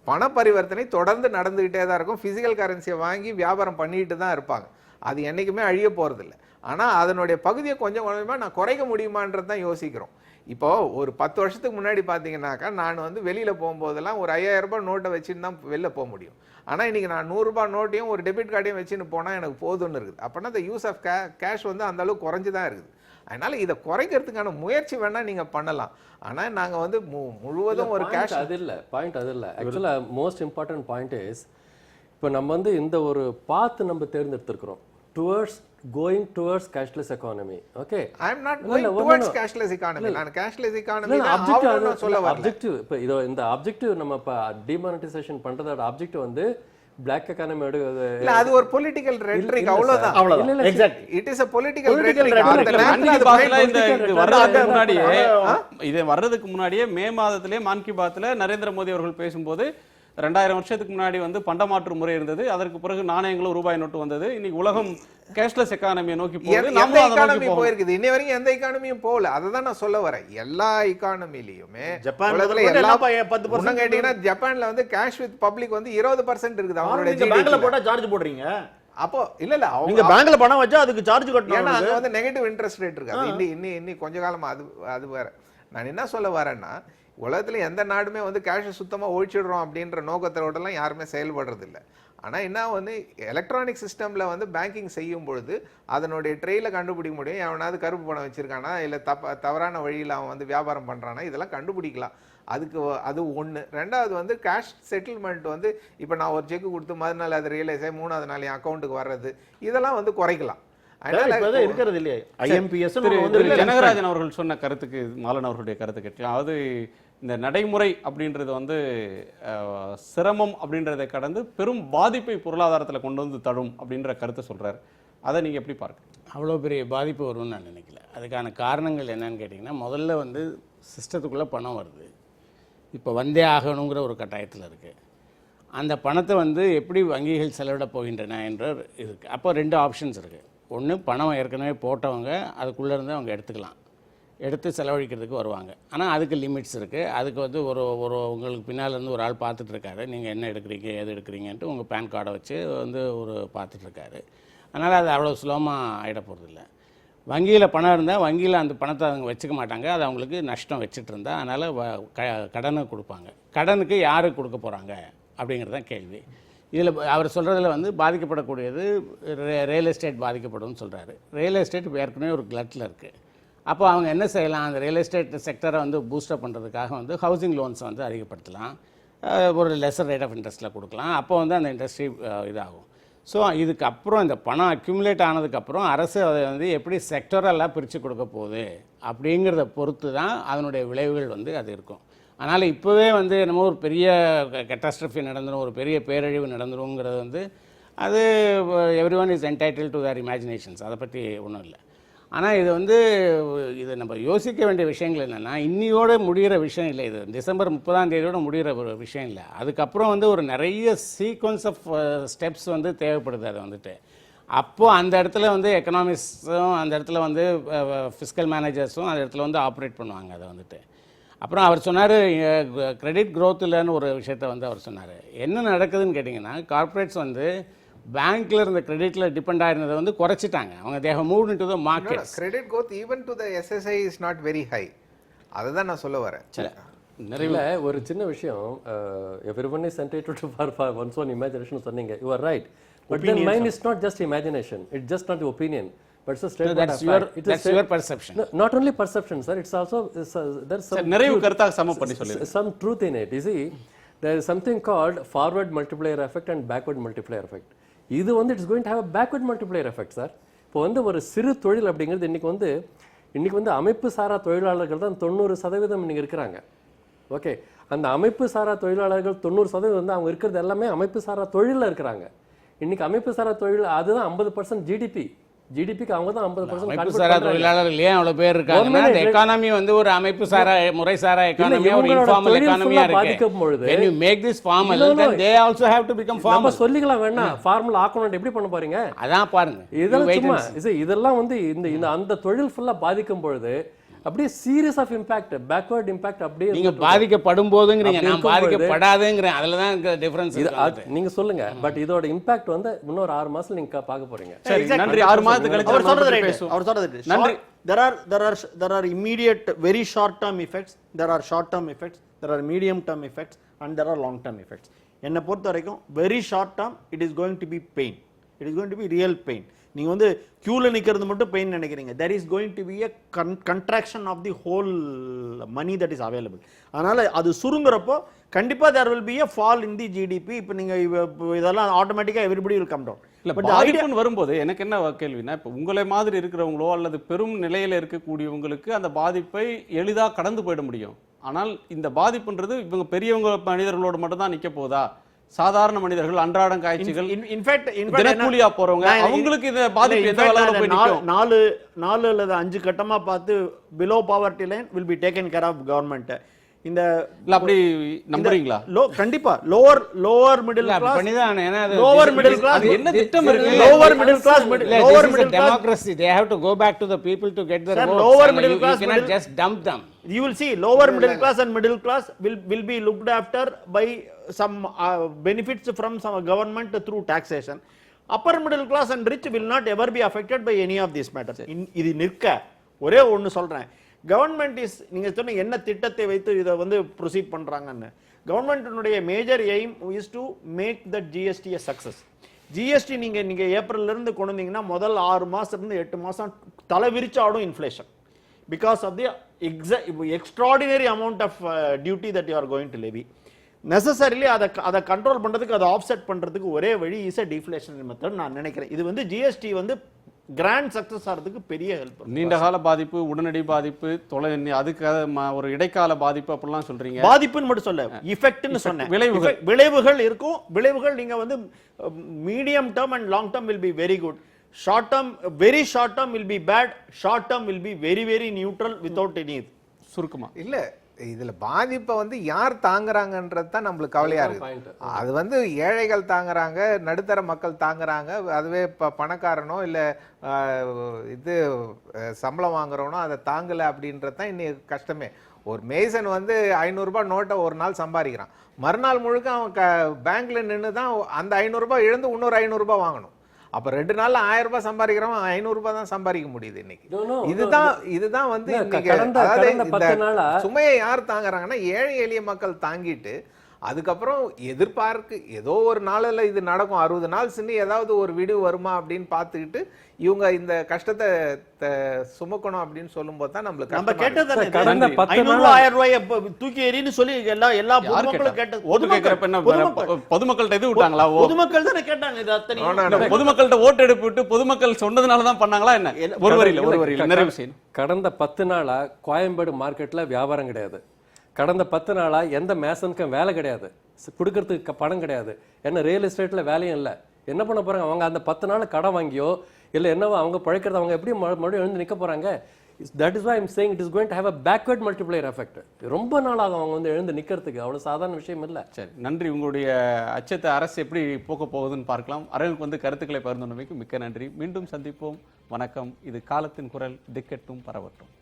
பண பரிவர்த்தனை தொடர்ந்து நடந்துகிட்டே தான் இருக்கும். பிசிக்கல் கரன்சியை வாங்கி வியாபாரம் பண்ணிட்டு தான் இருப்பாங்க. அது என்னைக்குமே அழிய போறதில்லை. ஆனா அதனுடைய பகுதியை கொஞ்சம் கொஞ்சமா நான் குறைக்க முடியுமான்றது தான் யோசிக்கிறோம். இப்போ ஒரு 10 வருஷத்துக்கு முன்னாடி பார்த்தீங்கன்னாக்கா நான் வந்து வெளியில போகும்போதெல்லாம் ஒரு 5000 ரூபாய் நோட்டை வச்சுன்னு தான் வெளில போக முடியும். ஆனால் இன்னைக்கு நான் 100 ரூபாய் நோட்டையும் ஒரு டெபிட் கார்டையும் வச்சுன்னு போனால் எனக்கு போதும்னு இருக்குது. அப்படின்னா இந்த யூஸ் ஆஃப் கேஷ் வந்து அந்த அளவுக்கு குறைஞ்சு தான் இருக்குது. அதனால இதை குறைக்கிறதுக்கான முயற்சி வேணா நீங்க பண்ணலாம். ஆனா நாங்க வந்து முழுவதும் ஒரு கேஷ்
அது இல்லை பாயிண்ட். அது இல்லை ஆக்சுவலாக மோஸ்ட் இம்பார்ட்டன்ட் பாயிண்ட் இஸ் இப்போ நம்ம வந்து இந்த ஒரு பாத்து நம்ம தேர்ந்தெடுத்திருக்கிறோம் going towards cashless economy. Okay,
I am not going towards cashless economy. நான் cashless economy தான் சொல்ல வரல.
objective இப்போ இதோ இந்த objective நம்ம இப்ப demonetization பண்றதோட objective வந்து black economy
இல்ல அது ஒரு பொலிட்டிக்கல் ரெட்டரிக் அவ்வளவுதான்.
Exactly
it is a political rhetoric.
இது வர்றதுக்கு முன்னாடியே மே மாதத்திலே மான் கி பாத்ல நரேந்திர மோடி அவர்கள் பேசும்போது 2000 வருஷத்துக்கு முன்னாடி வந்து பண்டமாற்று முறை இருந்தது, அதற்கு பிறகு நாணயங்களும் ரூபாய் நோட்டு வந்தது, இன்னைக்கு உலகம் கேஷ்லெஸ் எக்கானமியை நோக்கி போகுது.
நம்ம எக்கானமி போயிருக்குது, இன்னை வரைக்கும் எந்த எக்கானமியும் போகல. அததான் நான் சொல்ல வரேன். எல்லா எக்கானமிலயுமே ஜப்பான்ல கேட்டீங்கன்னா ஜப்பான்ல வந்து கேஷ் வித் பப்ளிக் வந்து 20% இருக்குது. அவங்களுடைய
பேங்க்ல போட்டா சார்ஜ் போடுறீங்க.
அப்போ இல்ல
அவங்க பேங்க்ல பணம் வச்சா அதுக்கு சார்ஜ் கட்டணும்.
ஏன்னா அங்க வந்து நெகட்டிவ் இன்ட்ரெஸ்ட் ரேட் இருக்கு. அது இன்னி கொஞ்ச காலமா அது வேற. நான் என்ன சொல்ல வரேன்னா உலகத்துல எந்த நாடுமே வந்து கேஷை சுத்தமா ஒழிச்சிடுறோம் அப்படின்ற நோக்கத்தோடலாம் யாருமே செயல்படுறது இல்லை. ஆனா என்ன வந்து எலக்ட்ரானிக் சிஸ்டம்ல வந்து பேங்கிங் செய்யும் பொழுது அதனுடைய ட்ரெயில கண்டுபிடிக்க முடியும். எவனாவது கருப்பு பணம் வச்சிருக்கானா இல்ல தவறான வழியில் அவன் வந்து வியாபாரம் பண்றானா இதெல்லாம் கண்டுபிடிக்கலாம். அது ஒன்று. ரெண்டாவது வந்து கேஷ் செட்டில்மெண்ட் வந்து இப்போ நான் ஒரு செக் கொடுத்து மறுநாள் அது ரியலைஸ் ஆகி 3வது நாள் என் அக்கௌண்ட்டுக்கு வர்றது இதெல்லாம் வந்து குறைக்கலாம்.
இருக்கிறது இல்லையா ஐஎம்பிஎஸ்
ஜனகராஜன் அவர்கள் சொன்ன கருத்துக்கு மாலன் அவர்களுடைய கருத்து கேட்கலாம். அதாவது இந்த நடைமுறை அப்படின்றது வந்து சிரமம் அப்படின்றதை கடந்து பெரும் பாதிப்பை பொருளாதாரத்தில் கொண்டு வந்து தரும் அப்படின்ற கருத்தை சொல்றாரு. அதை நீங்க எப்படி பார்க்க?
அவ்வளோ பெரிய பாதிப்பு வரும்னு நான் நினைக்கல. அதுக்கான காரணங்கள் என்னன்னு கேட்டிங்கன்னா, முதல்ல வந்து சிஸ்டத்துக்குள்ளே பணம் வருது, இப்போ வந்தே ஆகணுங்கிற ஒரு கட்டாயத்தில் இருக்குது. அந்த பணத்தை வந்து எப்படி வங்கிகள் செலவிட போகின்றன என்ற இருக்குது. அப்போ 2 ஆப்ஷன்ஸ் இருக்குது. ஒன்று, பணம் ஏற்கனவே போட்டவங்க அதுக்குள்ளே இருந்து அவங்க எடுத்து செலவழிக்கிறதுக்கு வருவாங்க. ஆனால் அதுக்கு லிமிட்ஸ் இருக்குது. அதுக்கு வந்து ஒரு உங்களுக்கு பின்னால் இருந்து ஒரு ஆள் பார்த்துட்ருக்காரு, நீங்கள் என்ன எடுக்கிறீங்க எது எடுக்கிறீங்கன்ட்டு உங்கள் பேன் கார்டை வச்சு வந்து ஒரு பார்த்துட்ருக்காரு. அதனால் அது அவ்வளோ சுலபமாக ஆகிட போகிறதில்ல. வங்கியில் பணம் இருந்தால் வங்கியில் அந்த பணத்தை அவங்க வச்சுக்க மாட்டாங்க, அது அவங்களுக்கு நஷ்டம் வச்சுட்டு இருந்தால். அதனால் கடனை கொடுப்பாங்க. கடனுக்கு யாருக்கு கொடுக்க போகிறாங்க அப்படிங்கிறது தான் கேள்வி. இதில் அவர் சொல்கிறதுல வந்து பாதிக்கப்படக்கூடியது ரியல் எஸ்டேட் பாதிக்கப்படும்னு சொல்கிறாரு. ரியல் எஸ்டேட் ஏற்கனவே ஒரு கிளட்டில் இருக்குது. அப்போ அவங்க என்ன செய்யலாம், அந்த ரியல் எஸ்டேட் செக்டரை வந்து பூஸ்டப் பண்ணுறதுக்காக வந்து ஹவுசிங் லோன்ஸை வந்து அதிகப்படுத்தலாம், ஒரு லெஸர் ரேட் ஆஃப் இன்ட்ரெஸ்ட்டில் கொடுக்கலாம். அப்போ வந்து அந்த இண்டஸ்ட்ரி இதாகும். ஸோ இதுக்கப்புறம் இந்த பணம் அக்யூமுலேட் ஆனதுக்கப்புறம் அரசு அதை வந்து எப்படி செக்டரெல்லாம் பிரித்து கொடுக்க போகுது அப்படிங்கிறத பொறுத்து தான் அதனுடைய விளைவுகள் வந்து அது இருக்கும். அதனால் இப்போவே வந்து என்னமோ ஒரு பெரிய கேட்டாஸ்ட்ரஃபி நடந்துடும், ஒரு பெரிய பேரழிவு நடந்துருங்கிறது வந்து அது every one is entitle to their imaginations. அதை பற்றி ஒன்றும் இல்லை. ஆனால் இது வந்து இது நம்ம யோசிக்க வேண்டிய விஷயங்கள் என்னென்னா, இன்னியோடு முடிகிற விஷயம் இல்லை. இது டிசம்பர் 30ஆம் தேதியோடு முடிகிற ஒரு விஷயம் இல்லை. அதுக்கப்புறம் வந்து ஒரு நிறைய சீக்வன்ஸ் ஆஃப் ஸ்டெப்ஸ் வந்து தேவைப்படுது. அது வந்துட்டு அப்போது அந்த இடத்துல வந்து எக்கனாமிக்ஸும் அந்த இடத்துல வந்து ஃபிஸ்கல் மேனேஜர்ஸும் அந்த இடத்துல வந்து ஆப்ரேட் பண்ணுவாங்க அதை வந்துட்டு. அப்புறம் அவர் சொன்னார் கிரெடிட் க்ரோத் இல்லைன்னு ஒரு விஷயத்த வந்து அவர் சொன்னார். என்ன நடக்குதுன்னு கேட்டிங்கன்னா கார்ப்பரேட்ஸ் வந்து பேங்க்ல இருந்த கிரெடிட்ல டிபெண்ட் ஆயிருந்ததை வந்து குறைச்சிட்டாங்க. அவங்க they have moved into the market.
Credit growth even to the SSI is not very high. அதுதான் நான் சொல்ல வரேன்.
நிறைய ஒரு சின்ன விஷயம், everyone is entitled to for one's own imagination சொன்னீங்க. You are right. But then mine is not just imagination. It's just not the opinion. But it's a statement
That's
of
your
fact. It is
that's your perception.
No, not only perception, sir. It's also there's some
நிறைவு கருத்தாக சம பண்ணி சொல்லி
some truth in it. You see, there is something called forward multiplier effect and backward multiplier effect. இது வந்து it's going to have a backward multiplier effect, sir. இப்போ வந்து ஒரு சிறு தொழில் அப்படிங்கிறது இன்னைக்கு வந்து அமைப்பு சாரா தொழிலாளர்கள் தான் 90% இன்னைக்கு இருக்கிறாங்க. ஓகே, அந்த அமைப்பு சாரா தொழிலாளர்கள் 90% வந்து அவங்க இருக்கிறது எல்லாமே அமைப்பு சாரா தொழிலில் இருக்கிறாங்க. இன்னைக்கு அமைப்பு சாரா தொழில் அதுதான் 50% ஜிடிபிக்கு அவங்க தான் 50%
அமைப்பு சாரா தொழிலாளர்கள் ஏன் அவ்வளவு பேர் இருக்காங்கன்னா அந்த எக்கானமி வந்து ஒரு அமைப்பு சாரா முறை சாரா எக்கானமியா ஒரு இன்ஃபார்மல் எக்கானமியா இருக்கு. When you make this formal, then they also have to become formal.
நம்ம சொல்லிக்கலாம் வேணா ஃபார்மல் ஆக்கணும் எப்படி பண்ண போறீங்க?
அதான் பாருங்க.
இதெல்லாம் வந்து இந்த அந்த தொழில் ஃபுல்லா பாதிக்கும் பொழுது அப்படியே series of impact, backward impact அப்படியே
நீங்க பாதிக்கப்படும் போதுங்கறீங்க, நான் பாதிக்கப்படாதேங்கறேன். அதுல தான் இந்த டிஃபரன்ஸ் இருக்கு.
நீங்க சொல்லுங்க. பட் இதோட இம்பாக்ட் வந்து இன்னொரு 6 மாசத்துல நீங்க பார்க்க போறீங்க.
சரி, நன்றி. 6 மாதத்துக்கு கழிச்சு
அவர் சொல்றது
நன்றி.
there are immediate very short term effects, there are short term effects, there are medium term effects, and there are long term effects. என்ன பொறுத்த வரைக்கும் very short term it is going to be pain, it is going to be real pain. நீங்க வந்து கியூல நிக்கிறது மட்டும் pain நினைக்கிறீங்க. there is going to be a contraction of the whole money that is available. அதனால அது சுருங்குறப்போ கண்டிப்பா there will be a fall in the GDP. இப்போ நீங்க இதெல்லாம் ஆட்டோமேட்டிக்கா everybody will come down.
இல்ல, பாதிப்புன்னு வரும்போது எனக்கு என்ன கேள்வினா, இப்போ உங்களை மாதிரி இருக்கிறவங்களோ அல்லது பெரும் நிலையில இருக்கக்கூடியவங்களுக்கு அந்த பாதிப்பை எளிதா கடந்து போயிட முடியும். ஆனால் இந்த பாதிப்புன்றது இவங்க பெரியவங்க மனிதர்களோட மட்டும் தான் நிக்க போதா? சாதாரண மனிதர்கள், அன்றாடம் காய்ச்சிகள்,
இன்ஃபேக்ட்
தினக்கூலியா போறவங்க, அவங்களுக்கு இந்த பாதிப்பு எந்த அளவுல போய் நிக்கும்?
4 அல்லது 5 கட்டமா பார்த்து below poverty line will be taken care of government. இந்த
இல்ல அப்படி நம்புறீங்களா?
கண்டிப்பா lower middle class
பண்ணிதான். ஏனா அது
lower middle class
என்ன திட்டம் இருக்கு?
lower middle class
democracy, they have to go back to the people to get their votes.
lower middle class
you cannot just dump them.
You will see lower middle class and middle class will be looked after by some benefits from some government through taxation. Upper middle class and rich will not ever be affected by any of these matters. இது நிற்க ஒரே ஒன்னு சொல்றேன். Government is, நீங்க சொன்ன என்ன திட்டத்தை வைத்து இதை வந்து ப்ரொசீட் பண்றாங்கன்னு, கவர்மெண்ட்டினுடைய major aim is to make that GST a success. GST நீங்க ஏப்ரல்ல இருந்து கொண்டு வந்தீங்கன்னா முதல் 6 மாசத்துல இருந்து 8 மாசம் தலை விரிச்சாடும் inflation, because of the extraordinary amount of duty that you are going to levy. necessarily அதை கண்ட்ரோல் பண்றதுக்கு, அதை ஆஃப்செட் பண்றதுக்கு ஒரே வழி இஸ் a deflationary method நான் நினைக்கிறேன். இது வந்து ஜிஎஸ்டி வந்து கிராண்ட் சக்சஸ் ஆகிறதுக்கு பெரிய ஹெல்ப்.
நீண்ட கால பாதிப்பு, உடனடி பாதிப்பு, அதுக்கு ஒரு இடைக்கால பாதிப்பு அப்படிலாம் சொல்றீங்க.
பாதிப்புன்னு மட்டும் சொல்ல, இஃபெக்ட்னு சொன்னேன். விளைவுகள் இருக்கும். விளைவுகள் நீங்க வந்து medium term and long term will be very good. Short term, very short term will be bad. Short term will be very very neutral without any.
சுருக்கமா
இல்ல, இதுல பாதிப்பை வந்து யார் தாங்குறாங்கன்றது தான் நம்மளுக்கு கவலையா இருக்கு. அது வந்து ஏழைகள் தாங்குறாங்க, நடுத்தர மக்கள் தாங்குறாங்க. அதுவே பணக்காரனோ இல்ல இது சம்பளம் வாங்குறவனோ அதை தாங்கல அப்படின்றது தான் இன்னைக்கு கஷ்டமே. ஒரு மேசன் வந்து 500 ரூபாய் நோட்டை ஒரு நாள் சம்பாதிக்கிறான், மறுநாள் முழுக்க அவன் பேங்க்ல நின்று தான் அந்த 500 ரூபாய் இழந்து இன்னொரு 500 ரூபாய் வாங்கணும். அப்ப 2 நாள்ல 1000 ரூபாய் சம்பாதிக்கிறவன் 500 ரூபாய் தான் சம்பாதிக்க முடியுது இன்னைக்கு. இதுதான் வந்து சுமையை யார் தாங்குறாங்கன்னா ஏழை எளிய மக்கள் தாங்கிட்டு, அதுக்கப்புறம் எதிர்பார்க்கு ஏதோ ஒரு நாளில் இது நடக்கும், 60 நாள் சின்ன ஏதாவது ஒரு விடிவு வருமா அப்படின்னு பார்த்துக்கிட்டு இவங்க இந்த கஷ்டத்தை சுமக்கணும் அப்படின்னு சொல்லும் போது தான் நம்மளுக்கு
நம்ம கேட்டது கடந்த 10,000 ரூபாயை தூக்கி எறின்னு சொல்லி எல்லா பொதுமக்களும் கேட்டது.
பொதுமக்கள்கிட்ட இது விட்டாங்களா?
பொதுமக்கள் தானே கேட்டாங்க. இது அத்தனை
பொதுமக்கள்கிட்ட ஓட்டு எடுப்பு விட்டு பொதுமக்கள் சொன்னதுனால தான் பண்ணாங்களா என்ன? ஒரு வரியில நிறைவு செய்யணும்.
கடந்த 10 நாளா கோயம்பேடு மார்க்கெட்ல வியாபாரம் கிடையாது. கடந்த 10 நாளா எந்த மேசனுக்கும் வேலை கிடையாது, கொடுக்கறதுக்கு பணம் கிடையாது. என்ன ரியல் எஸ்டேட்ல வேலையும் இல்லை. என்ன பண்ண போறாங்க அவங்க? அந்த 10 நாள் கடன் வாங்கியோ இல்லை என்னவோ அவங்க பழைக்கிறது அவங்க எப்படி மறுபடியும் எழுந்து நிற்க போகிறாங்க? That is why I'm saying it is going to have a backward multiplier effect. ரொம்ப நாள் ஆகும் அவங்க வந்து எழுந்து நிற்கிறதுக்கு. அவ்வளோ சாதாரண விஷயம் இல்லை.
சரி, நன்றி. உங்களுடைய அச்சத்தை அரசு எப்படி போக்க போகுதுன்னு பார்க்கலாம். அரங்குக்கு வந்து கருத்துக்களை பகிர்ந்தமைக்கு மிக்க நன்றி. மீண்டும் சந்திப்போம். வணக்கம். இது காலத்தின் குரல். திக்கெட்டும் பரவட்டும்.